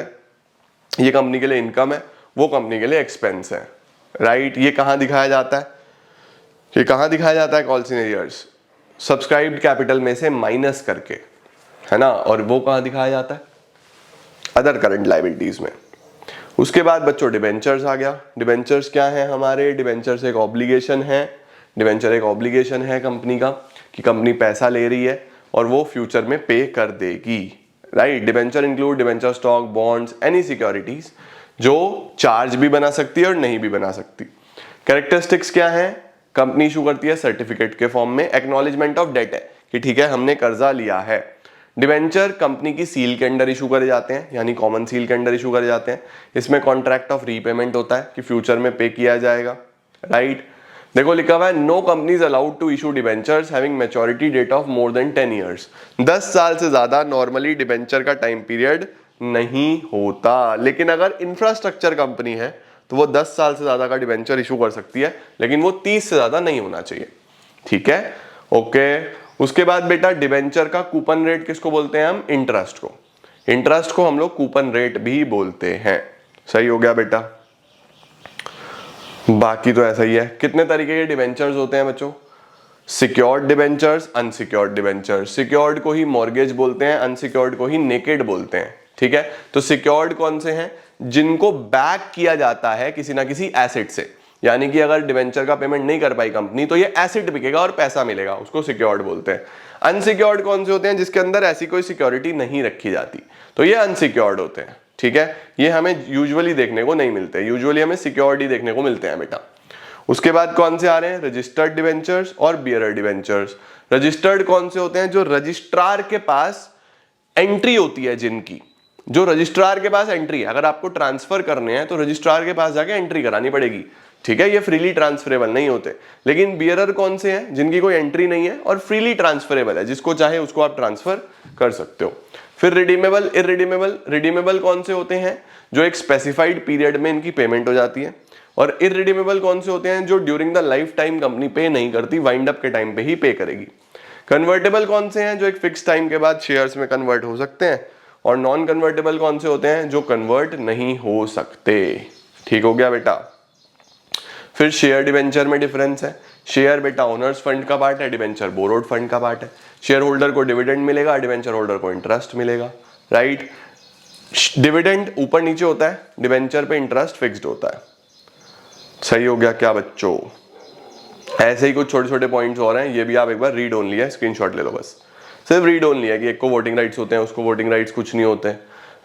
ये कंपनी के लिए इनकम है, वो कंपनी के लिए एक्सपेंस है, राइट। ये कहाँ दिखाया जाता है, ये कहाँ दिखाया जाता है calls in arrears, subscribed capital में से माइनस करके, है ना। और वो कहाँ दिखाया जाता है, अदर करंट लायबिलिटीज में। उसके बाद बच्चों डिबेंचर्स आ गया। डिबेंचर्स क्या है हमारे, डिबेंचर्स एक ऑब्लिगेशन है। डिबेंचर एक ऑब्लिगेशन है कंपनी का, कि कंपनी पैसा ले रही है और वो फ्यूचर में पे कर देगी, right. Debenture include debenture stock, bonds, any securities जो चार्ज भी बना सकती है और नहीं भी बना सकती। कैरेक्टरिस्टिक्स क्या है, कंपनी इशू करती है सर्टिफिकेट के फॉर्म में, एक्नॉलेजमेंट ऑफ डेट है कि ठीक है हमने कर्जा लिया है। डिबेंचर कंपनी की सील के अंडर इशू करे जाते हैं, यानी कॉमन सील के अंडर इशू करे जाते हैं। इसमें कॉन्ट्रैक्ट ऑफ रीपेमेंट होता है कि फ्यूचर में पे किया जाएगा, राइट। देखो लिखा हुआ है no companies allowed to issue debentures having maturity date of more than 10 years. 10 साल से ज्यादा नॉर्मली डिबेंचर का टाइम पीरियड नहीं होता। लेकिन अगर इंफ्रास्ट्रक्चर कंपनी है तो वो 10 साल से ज्यादा का डिबेंचर इशू कर सकती है, लेकिन वो 30 से ज्यादा नहीं होना चाहिए, ठीक है, ओके। उसके बाद बेटा डिबेंचर का कूपन रेट किसको बोलते हैं हम, इंटरेस्ट को। इंटरेस्ट को हम लोग कूपन रेट भी बोलते हैं। सही हो गया बेटा। बाकी तो ऐसा ही है। कितने तरीके के डिबेंचर्स होते हैं बच्चों, secured debentures, unsecured debentures. Secured को ही मॉर्गेज बोलते हैं, अनसिक्योर्ड को ही नेकेड बोलते हैं, ठीक है। तो सिक्योर्ड कौन से हैं, जिनको बैक किया जाता है किसी ना किसी एसेट से, यानी कि अगर डिबेंचर का पेमेंट नहीं कर पाई कंपनी तो ये एसेट बिकेगा और पैसा मिलेगा, उसको सिक्योर्ड बोलते हैं। अनसिक्योर्ड कौन से होते हैं, जिसके अंदर ऐसी कोई सिक्योरिटी नहीं रखी जाती, तो ये अनसिक्योर्ड होते हैं, ठीक है। ये हमें यूजुअली देखने को नहीं मिलते, यूजुअली हमें सिक्योर्ड ही देखने को मिलते हैं बेटा। उसके बाद कौन से आ रहे हैं, रजिस्टर्ड डिबेंचर्स और बियरर डिबेंचर्स। रजिस्टर्ड कौन से होते हैं, जो रजिस्ट्रार के पास एंट्री होती है, जिनकी जो रजिस्ट्रार के पास एंट्री है, अगर आपको ट्रांसफर करने हैं तो रजिस्ट्रार के पास जाके एंट्री करानी पड़ेगी, ठीक है। ये फ्रीली ट्रांसफरेबल नहीं होते। लेकिन बियरर कौन से हैं, जिनकी कोई एंट्री नहीं है और फ्रीली ट्रांसफरेबल है, जिसको चाहे उसको आप ट्रांसफर कर सकते हो। फिर रिडीमेबल, इररिडीमेबल। रिडीमेबल कौन से होते हैं, जो एक स्पेसिफाइड पीरियड में इनकी पेमेंट हो जाती है। और इररिडीमेबल कौन से होते हैं, जो during the life time company पे नहीं करती, वाइंड अप के टाइम पे ही पे करेगी। कन्वर्टेबल कौन से हैं, जो एक फिक्स टाइम के बाद शेयर्स में कन्वर्ट हो सकते हैं। और नॉन कन्वर्टेबल कौन से होते हैं, जो कन्वर्ट नहीं हो सकते। ठीक हो गया बेटा। फिर शेयर डिबेंचर में डिफरेंस है। शेयर बेटा ओनर्स फंड का पार्ट है, डिबेंचर बोरोड फंड का पार्ट है। शेयर होल्डर को डिविडेंड मिलेगा, डिबेंचर होल्डर को इंटरेस्ट मिलेगा, राइट। डिविडेंड ऊपर नीचे होता है, डिबेंचर पे इंटरेस्ट फिक्स्ड होता है। सही हो गया क्या बच्चों। ऐसे ही कुछ छोटे छोटे पॉइंट्स और हैं, ये भी आप एक बार रीड ओनली है, स्क्रीनशॉट ले लो बस। सिर्फ रीड ओनली है कि एक को वोटिंग राइट्स होते हैं, उसको वोटिंग राइट्स कुछ नहीं होते,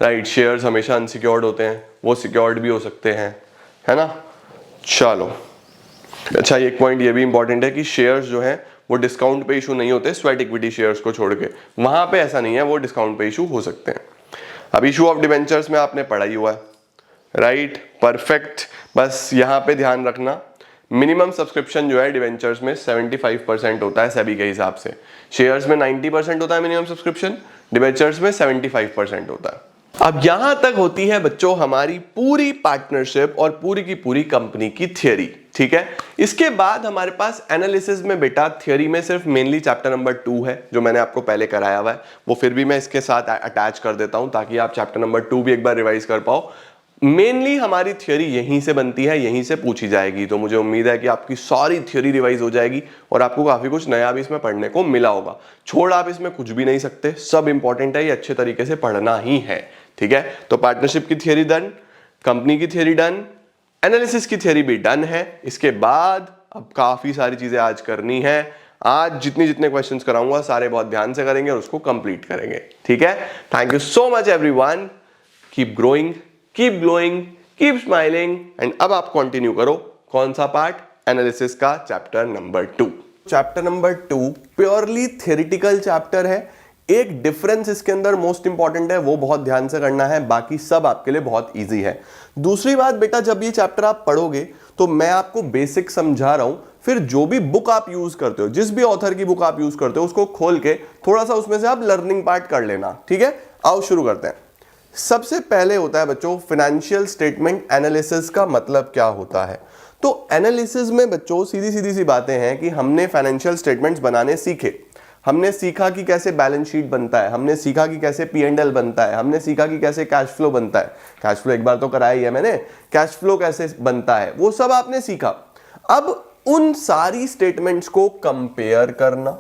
राइट। शेयर्स हमेशा अनसिक्योर्ड होते हैं, वो सिक्योर्ड भी हो सकते हैं, है ना। चलो अच्छा, एक पॉइंट ये भी इंपॉर्टेंट है कि शेयर्स जो है वो डिस्काउंट पे इशू नहीं होते, स्वेट इक्विटी शेयर्स को छोड़ के, वहां पे ऐसा नहीं है, वो डिस्काउंट पे इशू हो सकते हैं। अब इशू ऑफ डिबेंचर्स में आपने पढ़ा ही हुआ है, राइट, परफेक्ट। बस यहाँ पे ध्यान रखना, मिनिमम सब्सक्रिप्शन जो है डिवेंचर्स में 75% होता है सेबी के हिसाब से। शेयर्स में 90% होता है मिनिमम सब्सक्रिप्शन, डिवेंचर्स में 75% होता है। अब यहां तक होती है बच्चों हमारी पूरी पार्टनरशिप और पूरी की पूरी कंपनी की थियरी, ठीक है। इसके बाद हमारे पास एनालिसिस में बेटा थियरी में सिर्फ मेनली चैप्टर नंबर 2 है, जो मैंने आपको पहले कराया हुआ है, वो फिर भी मैं इसके साथ अटैच कर देता हूं ताकि आप चैप्टर नंबर 2 भी एक बार रिवाइज कर पाओ। मेनली हमारी थ्योरी यहीं से बनती है, यहीं से पूछी जाएगी। तो मुझे उम्मीद है कि आपकी सारी थ्योरी रिवाइज हो जाएगी और आपको काफी कुछ नया भी इसमें पढ़ने को मिला होगा। छोड़ आप इसमें कुछ भी नहीं सकते, सब इंपॉर्टेंट है, ये अच्छे तरीके से पढ़ना ही है। ठीक है, तो पार्टनरशिप की थ्योरी डन, कंपनी की थ्योरी डन, एनालिसिस की थ्योरी भी डन है। इसके बाद अब काफी सारी चीजें आज करनी है। आज जितने जितने क्वेश्चंस कराऊंगा सारे बहुत ध्यान से करेंगे और उसको कंप्लीट करेंगे। ठीक है, thank you so much everyone, keep growing, keep glowing, keep smiling. And अब आप कंटिन्यू करो, कौन सा पार्ट? एनालिसिस का chapter number 2। Chapter number 2 purely theoretical chapter है। एक डिफरेंस इसके अंदर मोस्ट इंपॉर्टेंट है, वो बहुत ध्यान से करना है, बाकी सब आपके लिए बहुत इजी है। दूसरी बात बेटा, जब ये चैप्टर आप पढ़ोगे तो मैं आपको बेसिक समझा रहा हूं, फिर जो भी बुक आप यूज करते हो, जिस भी ऑथर की बुक आप यूज करते हो, उसको खोल के थोड़ा सा उसमें से आप लर्निंग पार्ट कर लेना। ठीक है, आओ शुरू करते हैं। सबसे पहले होता है बच्चों फाइनेंशियल स्टेटमेंट एनालिसिस। का मतलब क्या होता है? तो एनालिसिस में बच्चों सीधी सीधी सी बातें हैं कि हमने फाइनेंशियल स्टेटमेंट्स बनाने सीखे, हमने सीखा कि कैसे बैलेंस शीट बनता है, हमने सीखा कि कैसे P&L बनता है, हमने सीखा कि कैसे कैश फ्लो बनता है। कैश फ्लो एक बार तो कराया ही है मैंने, कैश फ्लो कैसे बनता है वो सब आपने सीखा। अब उन सारी स्टेटमेंट्स को कंपेयर करना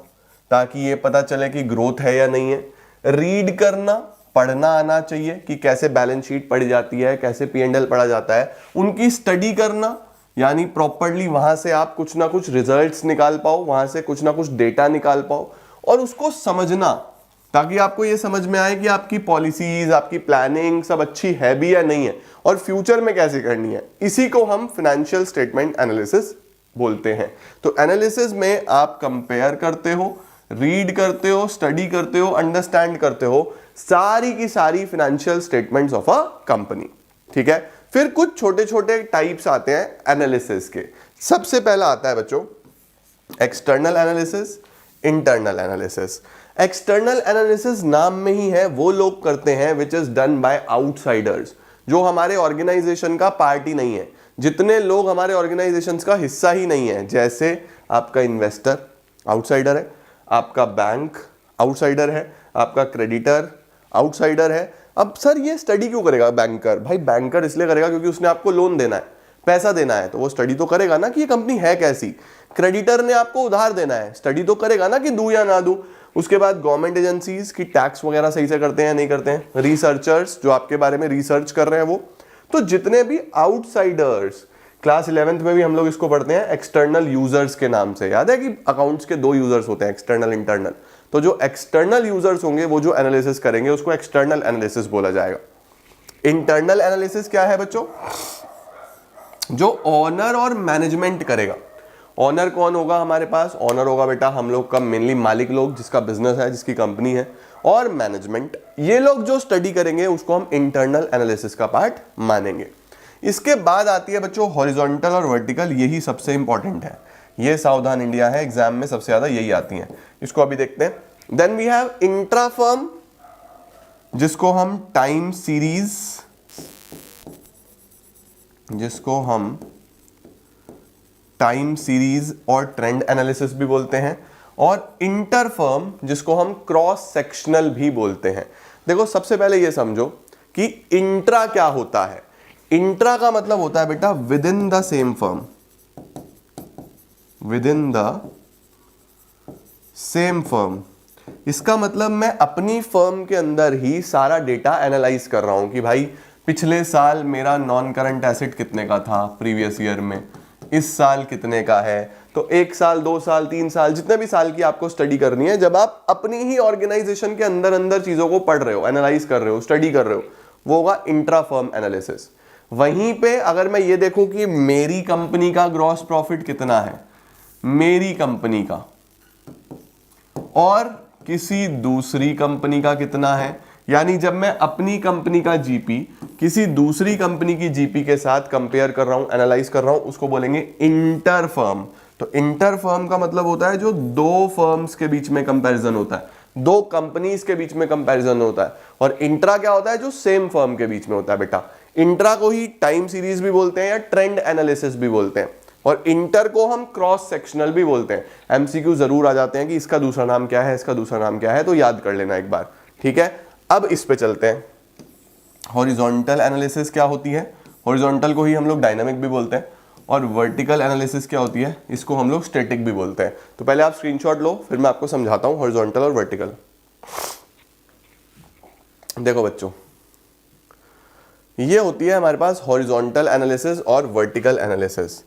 ताकि ये पता चले कि ग्रोथ है या नहीं है, रीड करना, पढ़ना आना चाहिए कि कैसे बैलेंस शीट पढ़ी जाती है, कैसे P&L पढ़ा जाता है, उनकी स्टडी करना, यानी प्रॉपर्ली वहां से आप कुछ ना कुछ रिजल्ट्स निकाल पाओ, वहां से कुछ ना कुछ डेटा निकाल पाओ और उसको समझना ताकि आपको ये समझ में आए कि आपकी पॉलिसीज, आपकी प्लानिंग सब अच्छी है भी या नहीं है और फ्यूचर में कैसे करनी है। इसी को हम फाइनेंशियल स्टेटमेंट एनालिसिस बोलते हैं। तो एनालिसिस में आप कंपेयर करते हो, रीड करते हो, स्टडी करते हो, अंडरस्टैंड करते हो सारी की सारी financial statements of a company. ठीक है, फिर कुछ छोटे छोटे टाइप्स आते हैं एनालिसिस के। सबसे पहला आता है बच्चों external analysis, internal analysis. External analysis नाम में ही है, वो लोग करते हैं which is done by outsiders, जो हमारे ऑर्गेनाइजेशन का पार्ट ही नहीं है, जितने लोग हमारे ऑर्गेनाइजेशन का हिस्सा ही नहीं है। जैसे आपका इन्वेस्टर आउटसाइडर है, आपका बैंक आउटसाइडर है, आपका क्रेडिटर आउटसाइडर है। अब सर ये स्टडी क्यों करेगा बैंकर? भाई बैंकर इसलिए करेगा क्योंकि उसने आपको लोन देना है, पैसा देना है, तो वो स्टडी तो करेगा ना कि ये कंपनी है कैसी। क्रेडिटर ने आपको उधार देना है, स्टडी तो करेगा ना कि दूं या ना दूं। उसके बाद गवर्नमेंट एजेंसीज की टैक्स वगैरह सही से करते हैं नहीं करते हैं, रिसर्चर्स जो आपके बारे में रिसर्च कर रहे हैं वो। तो जितने भी आउटसाइडर्स, क्लास 11th में भी हम लोग इसको पढ़ते हैं एक्सटर्नल यूजर्स के नाम से। याद है कि अकाउंट्स के 2 यूजर्स होते हैं, एक्सटर्नल इंटरनल। तो जो एक्सटर्नल यूजर्स होंगे वो जो एनालिसिस करेंगे उसको एक्सटर्नल एनालिसिस बोला जाएगा। इंटरनल एनालिसिस क्या है बच्चों? जो ऑनर और मैनेजमेंट करेगा। ऑनर कौन होगा हमारे पास? ऑनर होगा बेटा हम लोग का मेनली मालिक लोग, जिसका बिजनेस है, जिसकी कंपनी है। और मैनेजमेंट, ये लोग जो स्टडी करेंगे उसको हम इंटरनल एनालिसिस का पार्ट मानेंगे। इसके बाद आती है बच्चों हॉरिजॉन्टल और वर्टिकल, यही सबसे इंपॉर्टेंट है। ये सावधान इंडिया है, एग्जाम में सबसे ज्यादा यही आती हैं। इसको अभी देखते हैं। Then we have intra firm, जिसको हम टाइम सीरीज, और ट्रेंड एनालिसिस भी बोलते हैं। और इंटर फर्म, जिसको हम क्रॉस सेक्शनल भी बोलते हैं। देखो सबसे पहले ये समझो कि इंट्रा क्या होता है। इंट्रा का मतलब होता है बेटा with in the same firm, with in the same firm. इसका मतलब मैं अपनी फर्म के अंदर ही सारा डेटा एनालाइज कर रहा हूं कि भाई पिछले साल मेरा नॉन करंट एसेट कितने का था प्रीवियस ईयर में, इस साल कितने का है। तो 1 साल 2 साल 3 साल जितने भी साल की आपको स्टडी करनी है, जब आप अपनी ही ऑर्गेनाइजेशन के अंदर अंदर चीजों को पढ़ रहे हो, एनालाइज कर रहे हो, स्टडी कर रहे हो, वो होगा इंट्रा फर्म एनालिसिस। वहीं पे अगर मैं ये देखूं कि मेरी कंपनी का ग्रॉस प्रॉफिट कितना है, मेरी कंपनी का, और किसी दूसरी कंपनी का कितना है, यानी जब मैं अपनी कंपनी का जीपी किसी दूसरी कंपनी की जीपी के साथ कंपेयर कर रहा हूं, एनालाइज कर रहा हूं, उसको बोलेंगे इंटर फर्म। तो इंटर फर्म का मतलब होता है जो 2 फर्म्स के बीच में कंपैरिजन होता है, 2 कंपनीज के बीच में कंपैरिजन होता है। और इंट्रा क्या होता है? जो सेम फर्म के बीच में होता है बेटा। इंट्रा को ही टाइम सीरीज भी बोलते हैं या ट्रेंड एनालिसिस भी बोलते हैं। और इंटर को हम क्रॉस सेक्शनल भी बोलते हैं। एमसीक्यू जरूर आ जाते हैं कि इसका दूसरा नाम क्या है, इसका दूसरा नाम क्या है, तो याद कर लेना एक बार। ठीक है, अब इस पे चलते हैं। हॉरिजॉन्टल एनालिसिस क्या होती है, हॉरिजॉन्टल को ही हम लोग डायनामिक भी बोलते हैं, और वर्टिकल एनालिसिस क्या होती है, इसको हम लोग स्टैटिक भी बोलते हैं। तो पहले आप स्क्रीनशॉट लो, फिर मैं आपको समझाता हूं हॉरिजॉन्टल और वर्टिकल। देखो बच्चों, ये होती है हमारे पास हॉरिजॉन्टल एनालिसिस और वर्टिकल एनालिसिस।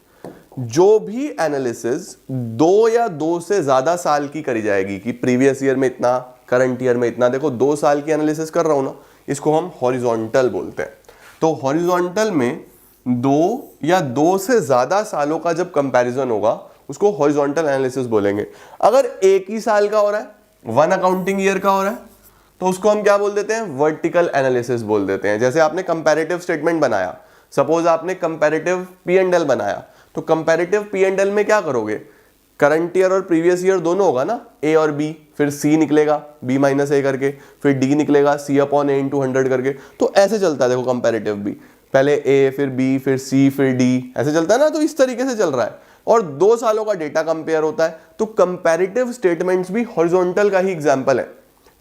जो भी एनालिसिस 2 या 2 से ज्यादा साल की करी जाएगी, कि प्रीवियस ईयर में इतना, करंट ईयर में इतना, देखो 2 साल की एनालिसिस कर रहा हूं ना, इसको हम हॉरिजॉन्टल बोलते हैं। तो हॉरिजॉन्टल में 2 या 2 से ज्यादा सालों का जब कंपैरिजन होगा उसको हॉरिजॉन्टल एनालिसिस बोलेंगे। अगर एक ही साल का हो रहा है, 1 अकाउंटिंग ईयर का हो रहा है, तो उसको हम क्या बोल देते हैं, वर्टिकल एनालिसिस बोल देते हैं। जैसे आपने कंपैरेटिव स्टेटमेंट बनाया, सपोज आपने कंपैरेटिव P&L बनाया, तो कंपैरेटिव P&L में क्या करोगे, करंट ईयर और प्रीवियस ईयर दोनों होगा ना, A और B, फिर C निकलेगा B माइनस A करके, फिर D निकलेगा C अपॉन A इंटू 100 करके। तो ऐसे चलता है, देखो कंपैरेटिव भी, पहले A फिर B फिर C फिर D, ऐसे चलता है ना। तो इस तरीके से चल रहा है, और 2 सालों का डेटा कंपेयर होता है। तो कंपैरेटिव स्टेटमेंट्स भी हॉरिजॉन्टल का ही एग्जाम्पल है।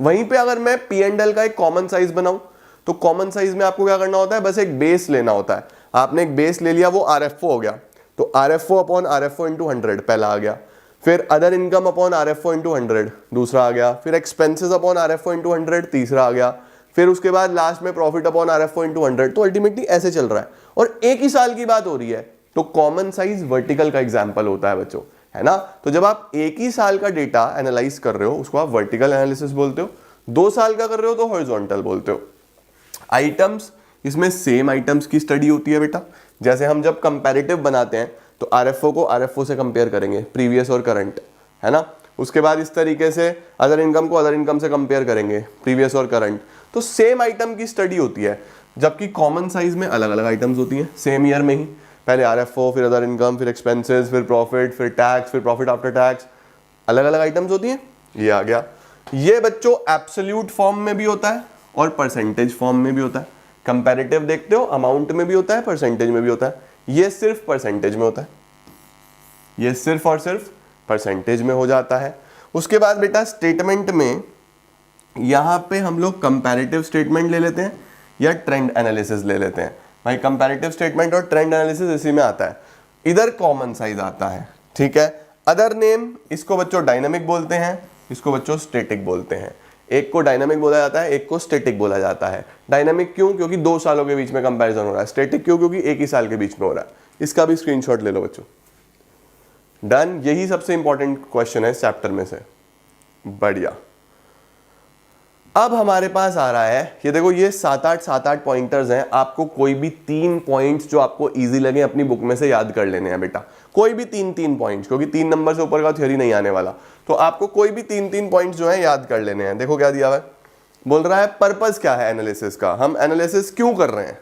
वहीं पे अगर मैं P&L का एक कॉमन साइज बनाऊं, तो कॉमन साइज में आपको क्या करना होता है, बस एक बेस लेना होता है। आपने एक बेस ले लिया, वो RFO हो गया, तो RFO अपॉन RFO इंटू 100 पहला आ गया, फिर other income upon RFO into 100 दूसरा आ गया, फिर एक्सपेंसेस अपॉन RFO इंटू 100 तीसरा आ गया, फिर उसके बाद लास्ट में प्रॉफिट अपॉन RFO इंटू 100। तो अल्टीमेटली ऐसे चल रहा है, और एक ही साल की बात हो रही है, तो कॉमन साइज वर्टिकल का एग्जाम्पल होता है बच्चों, है ना। तो जब आप एक ही साल का डेटा एनालाइज कर रहे हो, उसको आप वर्टिकल एनालिसिस बोलते हो। 2 साल का कर रहे हो तो हॉरिजॉन्टल बोलते हो। आइटम्स, इसमें सेम आइटम्स की स्टडी होती है बेटा। जैसे हम जब कंपैरेटिव बनाते हैं तो RFO को RFO से कंपेयर करेंगे, प्रीवियस और करंट, है ना। उसके बाद इस तरीके से अदर इनकम को अदर इनकम से कंपेयर करेंगे, प्रीवियस और करंट। तो सेम आइटम की स्टडी होती है, जबकि कॉमन साइज में अलग अलग आइटम्स होती हैं सेम ईयर में ही। पहले RFO, फिर अदर इनकम, फिर एक्सपेंसेस, फिर प्रॉफिट, फिर टैक्स, फिर प्रॉफिट आफ्टर टैक्स, अलग अलग आइटम्स होती हैं। ये आ गया। ये बच्चों एब्सोल्यूट फॉर्म में भी होता है और परसेंटेज फॉर्म में भी होता है। कंपैरेटिव देखते हो, अमाउंट में भी होता है, परसेंटेज में भी होता है। ये सिर्फ परसेंटेज में होता है, ये सिर्फ और सिर्फ परसेंटेज में हो जाता है। उसके बाद बेटा स्टेटमेंट में, यहां पे हम लोग कंपैरेटिव स्टेटमेंट ले लेते हैं या ट्रेंड एनालिसिस ले लेते हैं। भाई कंपैरेटिव स्टेटमेंट और ट्रेंड एनालिसिस इसी में आता है। इधर कॉमन साइज आता है, ठीक है। अदर नेम, इसको बच्चों डायनामिक बोलते हैं, इसको बच्चों स्टैटिक बोलते हैं। एक को डायनामिक बोला जाता है, एक को स्टैटिक बोला जाता है। डायनामिक क्यों, क्योंकि 2 सालों के बीच में कंपैरिजन हो रहा है। स्टैटिक क्यों, क्योंकि एक ही साल के बीच में हो रहा है। इसका भी स्क्रीनशॉट ले लो बच्चों। डन। यही सबसे इंपॉर्टेंट क्वेश्चन है इस चैप्टर में से। बढ़िया। अब हमारे पास आ रहा है, ये देखो, ये 7-8 पॉइंटर्स हैं। आपको कोई भी 3 पॉइंट्स जो आपको इजी लगे अपनी बुक में से याद कर लेने हैं बेटा। कोई भी 3 पॉइंट्स, क्योंकि 3 नंबर से ऊपर का थ्योरी नहीं आने वाला। तो आपको कोई भी 3 पॉइंट्स जो है याद कर लेने हैं। देखो क्या दिया हुआ है, बोल रहा है पर्पस क्या है एनालिसिस का, हम एनालिसिस क्यों कर रहे हैं,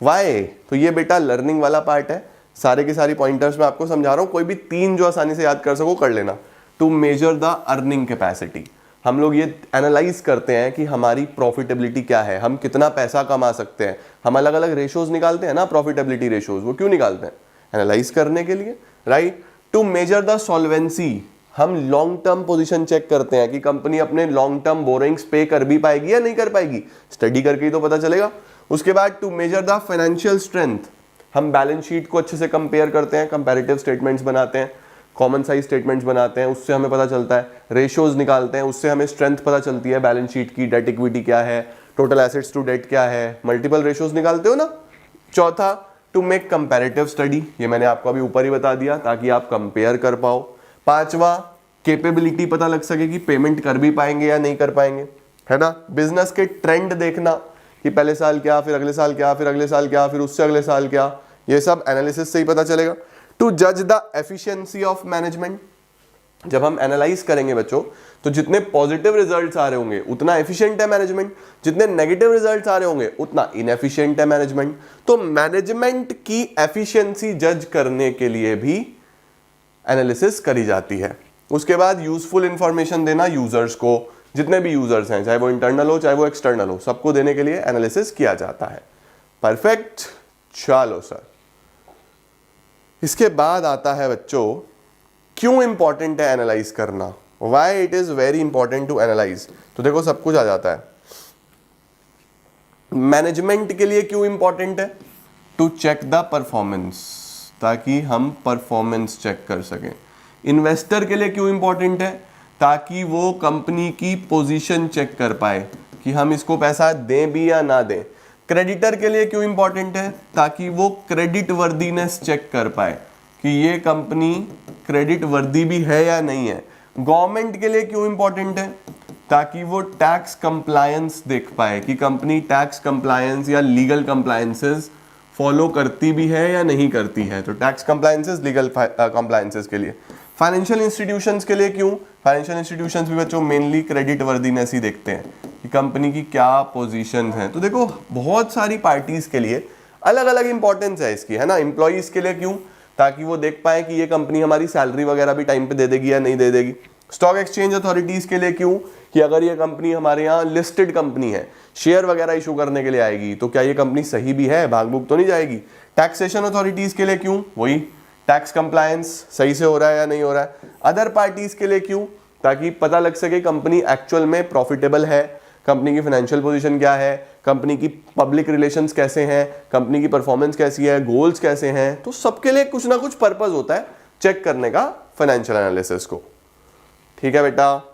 वाई। तो ये बेटा लर्निंग वाला पार्ट है। सारे के सारी पॉइंटर्स मैं आपको समझा रहा हूं, कोई भी 3 जो आसानी से याद कर सको कर लेना। To measure the earning capacity, हम लोग ये एनालाइज करते हैं कि हमारी प्रॉफिटेबिलिटी क्या है, हम कितना पैसा कमा सकते हैं। हम अलग अलग रेशोज निकालते हैं ना, प्रॉफिटेबिलिटी रेशोज, वो क्यों निकालते हैं, एनालाइज करने के लिए, right. To measure the solvency, हम लॉन्ग टर्म पोजीशन चेक करते हैं कि कंपनी अपने लॉन्ग टर्म बोरिंग्स पे कर भी पाएगी या नहीं कर पाएगी, स्टडी करके ही तो पता चलेगा। उसके बाद to measure the financial strength, हम बैलेंस शीट को अच्छे से कंपेयर करते हैं, कंपैरेटिव स्टेटमेंट्स बनाते हैं, कॉमन साइज स्टेटमेंट्स बनाते हैं, उससे हमें पता चलता है। रेशियोज निकालते हैं, उससे हमें स्ट्रेंथ पता चलती है बैलेंस शीट की, डेट इक्विटी क्या है, टोटल एसेट्स टू डेट क्या है, मल्टीपल रेशियोज निकालते हो ना। चौथा, टू मेक कंपैरेटिव स्टडी, ये मैंने आपको अभी ऊपर ही बता दिया ताकि आप कंपेयर कर पाओ। 5वां, कैपेबिलिटी पता लग सके कि पेमेंट कर भी पाएंगे या नहीं कर पाएंगे, है ना। बिजनेस के ट्रेंड देखना कि पहले साल क्या, फिर अगले साल क्या, फिर अगले साल क्या, फिर उससे अगले साल क्या, ये सब एनालिसिस से ही पता चलेगा। टू जज द एफिशिएंसी ऑफ मैनेजमेंट, जब हम एनालाइज करेंगे बच्चों, तो जितने पॉजिटिव रिजल्ट्स आ रहे होंगे उतना एफिशिएंट है मैनेजमेंट, जितने नेगेटिव रिजल्ट्स आ रहे होंगे उतना इनएफिशिएंट है मैनेजमेंट। तो मैनेजमेंट की एफिशिएंसी जज करने के लिए भी एनालिसिस करी जाती है। उसके बाद यूजफुल इंफॉर्मेशन देना यूजर्स को, जितने भी यूजर्स हैं, चाहे वो इंटरनल हो चाहे वो एक्सटर्नल हो, सबको देने के लिए एनालिसिस किया जाता है। परफेक्ट। चलो सर, इसके बाद आता है बच्चों, क्यों इंपॉर्टेंट है एनालाइज करना, why it is very important to analyse. तो देखो सब कुछ आ जाता है। मैनेजमेंट के लिए क्यों इंपॉर्टेंट है? टू चेक द परफॉर्मेंस, ताकि हम परफॉर्मेंस चेक कर सकें। इन्वेस्टर के लिए क्यों इंपॉर्टेंट है? ताकि वो कंपनी की पोजीशन चेक कर पाए कि हम इसको पैसा दें भी या ना दें। क्रेडिटर के लिए क्यों इंपॉर्टेंट है? ताकि वो क्रेडिट वर्दीनेस चेक कर पाए कि ये कंपनी क्रेडिट वर्दी भी है या नहीं है। गवर्नमेंट के लिए क्यों इंपॉर्टेंट है? ताकि वो टैक्स कंप्लायंस देख पाए कि कंपनी टैक्स कंप्लायंस या लीगल कंप्लायंसेस फॉलो करती भी है या नहीं करती है। तो टैक्स कंप्लायंसेस, लीगल कंप्लायंसेस के लिए। फाइनेंशियल इंस्टीट्यूशंस के लिए क्यों? फाइनेंशियल इंस्टीट्यूशंस भी बच्चों मेनली क्रेडिट वर्दीनेस ही देखते हैं कि कंपनी की क्या पोजीशन है। तो देखो बहुत सारी पार्टीज के लिए अलग अलग इंपॉर्टेंस है इसकी, है ना। एम्प्लॉइज के लिए क्यों? ताकि वो देख पाए कि ये कंपनी हमारी सैलरी वगैरह भी टाइम पे दे देगी या नहीं दे देगी। स्टॉक एक्सचेंज अथॉरिटीज के लिए क्यों? कि अगर ये कंपनी हमारे यहाँ लिस्टेड कंपनी है, शेयर वगैरह इशू करने के लिए आएगी, तो क्या ये कंपनी सही भी है, भाग भूग तो नहीं जाएगी। टैक्सेशन अथॉरिटीज के लिए क्यों? वही टैक्स कंप्लायंस सही से हो रहा है या नहीं हो रहा है। अदर पार्टीज के लिए क्यों? ताकि पता लग सके कंपनी एक्चुअल में प्रॉफिटेबल है, कंपनी की फाइनेंशियल पोजीशन क्या है, कंपनी की पब्लिक रिलेशंस कैसे हैं, कंपनी की परफॉर्मेंस कैसी है, गोल्स कैसे हैं। तो सबके लिए कुछ ना कुछ पर्पस होता है चेक करने का फाइनेंशियल एनालिसिस को। ठीक है बेटा,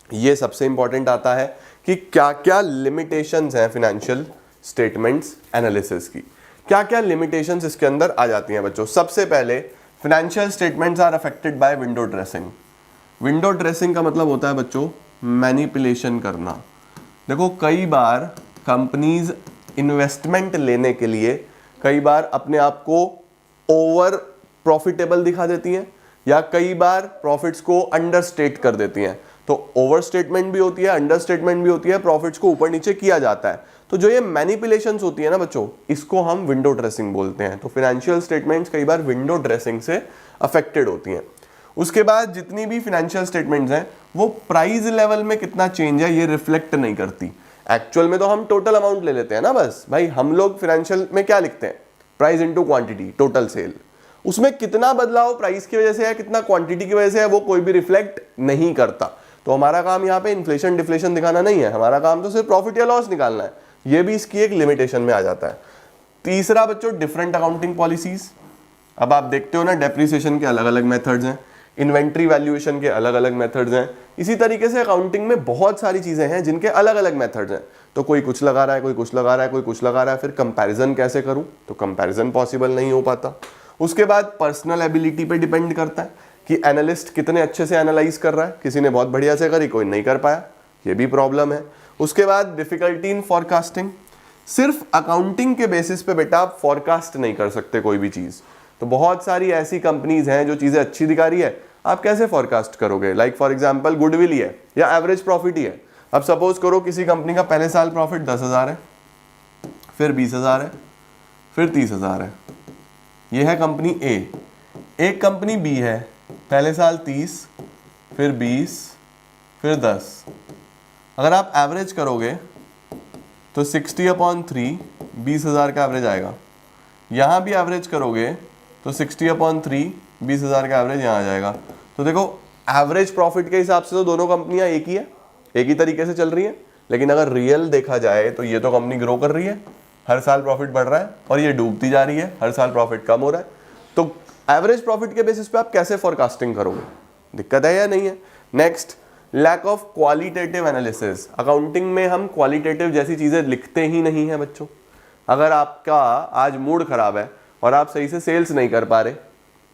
ये सबसे इंपॉर्टेंट आता है कि क्या क्या लिमिटेशंस हैं फाइनेंशियल स्टेटमेंट्स एनालिसिस की, क्या क्या लिमिटेशंस इसके अंदर आ जाती हैं बच्चों। सबसे पहले financial statements are affected by window dressing. Window dressing का मतलब होता है बच्चों मैनिपुलेशन करना। देखो कई बार कंपनीज इन्वेस्टमेंट लेने के लिए कई बार अपने आप को ओवर प्रॉफिटेबल दिखा देती हैं या कई बार प्रॉफिट्स को अंडरस्टेट कर देती हैं। तो ओवर स्टेटमेंट भी होती है, अंडर स्टेटमेंट भी होती है, प्रॉफिट्स को ऊपर नीचे किया जाता है। तो जो ये मैनिपुलेशंस होती है ना बच्चों, इसको हम विंडो ड्रेसिंग बोलते हैं। तो फाइनेंशियल स्टेटमेंट्स कई बार विंडो ड्रेसिंग से अफेक्टेड होती हैं। उसके बाद जितनी भी फाइनेंशियल स्टेटमेंट्स हैं वो प्राइस लेवल में कितना चेंज है ये रिफ्लेक्ट नहीं करती। एक्चुअल में तो हम टोटल अमाउंट ले लेते हैं ना, बस भाई हम लोग फाइनेंशियल में क्या लिखते हैं, price into quantity, total sale. उसमें कितना बदलाव प्राइस की वजह से है, कितना क्वांटिटी की वजह से है, वो कोई भी रिफ्लेक्ट नहीं करता। तो हमारा काम यहाँ पे इन्फ्लेशन डिफ्लेशन दिखाना नहीं है, हमारा काम तो सिर्फ प्रॉफिट या लॉस निकालना है। ये भी इसकी एक लिमिटेशन में आ जाता है। तीसरा बच्चों डिफरेंट अकाउंटिंग पॉलिसीज। अब आप देखते हो ना डेप्रिसिएशन के अलग अलग मेथड्स हैं, इन्वेंट्री वैल्यूएशन के अलग अलग मेथड्स हैं। इसी तरीके से अकाउंटिंग में बहुत सारी चीजें हैं जिनके अलग अलग मेथड्स हैं। तो कोई कुछ लगा रहा है, कोई कुछ लगा रहा है, कोई कुछ लगा रहा है, फिर कंपैरिजन कैसे करूं? तो कंपैरिजन पॉसिबल नहीं हो पाता। उसके बाद पर्सनल एबिलिटी पे डिपेंड करता है कि एनालिस्ट कितने अच्छे से एनालाइज कर रहा है। किसी ने बहुत बढ़िया से करी, कोई नहीं कर पाया, ये भी प्रॉब्लम है। उसके बाद डिफिकल्टी इन फॉरकास्टिंग। सिर्फ अकाउंटिंग के बेसिस पे बेटा आप फॉरकास्ट नहीं कर सकते कोई भी चीज। तो बहुत सारी ऐसी कंपनीज हैं जो चीजें अच्छी दिखा रही है, आप कैसे फॉरकास्ट करोगे? लाइक फॉर एग्जांपल गुडविल ही है या एवरेज प्रॉफिट ही है। अब सपोज करो किसी कंपनी का पहले साल प्रॉफिट 10,000 है, फिर 20,000 है, फिर 30,000 है। यह है कंपनी ए। एक कंपनी बी है, पहले साल 30, फिर 20, फिर 10। अगर आप एवरेज करोगे तो 60/3 20,000 का एवरेज आएगा। यहाँ भी एवरेज करोगे तो 60/3 20,000 का एवरेज यहाँ आ जाएगा। तो देखो एवरेज प्रॉफिट के हिसाब से तो दोनों कंपनियां एक ही है, एक ही तरीके से चल रही हैं। लेकिन अगर रियल देखा जाए तो ये तो कंपनी ग्रो कर रही है, हर साल प्रॉफिट बढ़ रहा है, और ये डूबती जा रही है, हर साल प्रॉफिट कम हो रहा है। तो एवरेज प्रॉफिट के बेसिस पे आप कैसे फोरकास्टिंग करोगे? दिक्कत है या नहीं है? Next, lack of qualitative analysis. Accounting में हम क्वालिटेटिव जैसी चीजें लिखते ही नहीं है बच्चों। अगर आपका आज मूड खराब है और आप सही से सेल्स नहीं कर पा रहे,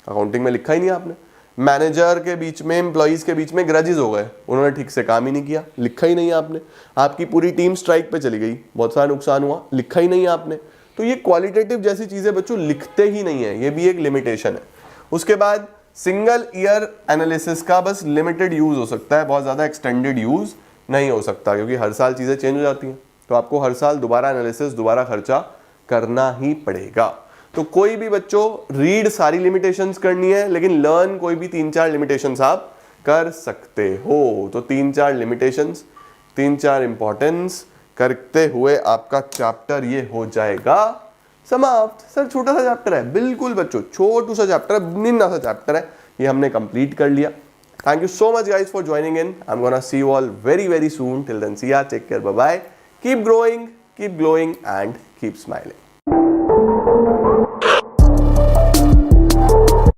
अकाउंटिंग में लिखा ही नहीं आपने। मैनेजर के बीच में, एम्प्लॉइज के बीच में ग्रजेस हो गए, उन्होंने ठीक से काम ही नहीं किया, लिखा ही नहीं आपने। आपकी पूरी टीम स्ट्राइक पे चली गई, बहुत सारा नुकसान हुआ, लिखा ही नहीं आपने। तो ये क्वालिटेटिव जैसी चीजें बच्चों लिखते ही नहीं है, ये भी एक लिमिटेशन है। उसके बाद सिंगल ईयर एनालिसिस का बस लिमिटेड यूज हो सकता है, बहुत ज्यादा एक्सटेंडेड यूज नहीं हो सकता, क्योंकि हर साल चीजें चेंज हो जाती हैं। तो आपको हर साल दोबारा एनालिसिस, दोबारा खर्चा करना ही पड़ेगा। तो कोई भी बच्चों रीड सारी लिमिटेशंस करनी है, लेकिन लर्न कोई भी 3-4 लिमिटेशंस आप कर सकते हो। तो 3-4 लिमिटेशंस, 3-4 इंपॉर्टेंस करते हुए आपका चैप्टर ये हो जाएगा समाप्त। सर छोटा सा चैप्टर है, बिल्कुल बच्चों छोटू सा चैप्टर है, निन्ना सा चैप्टर है, ये हमने कंप्लीट कर लिया। Thank you so much guys for joining in. I am gonna see you all very very soon. Till then see ya, take care, bye bye, keep growing, keep glowing and keep smiling.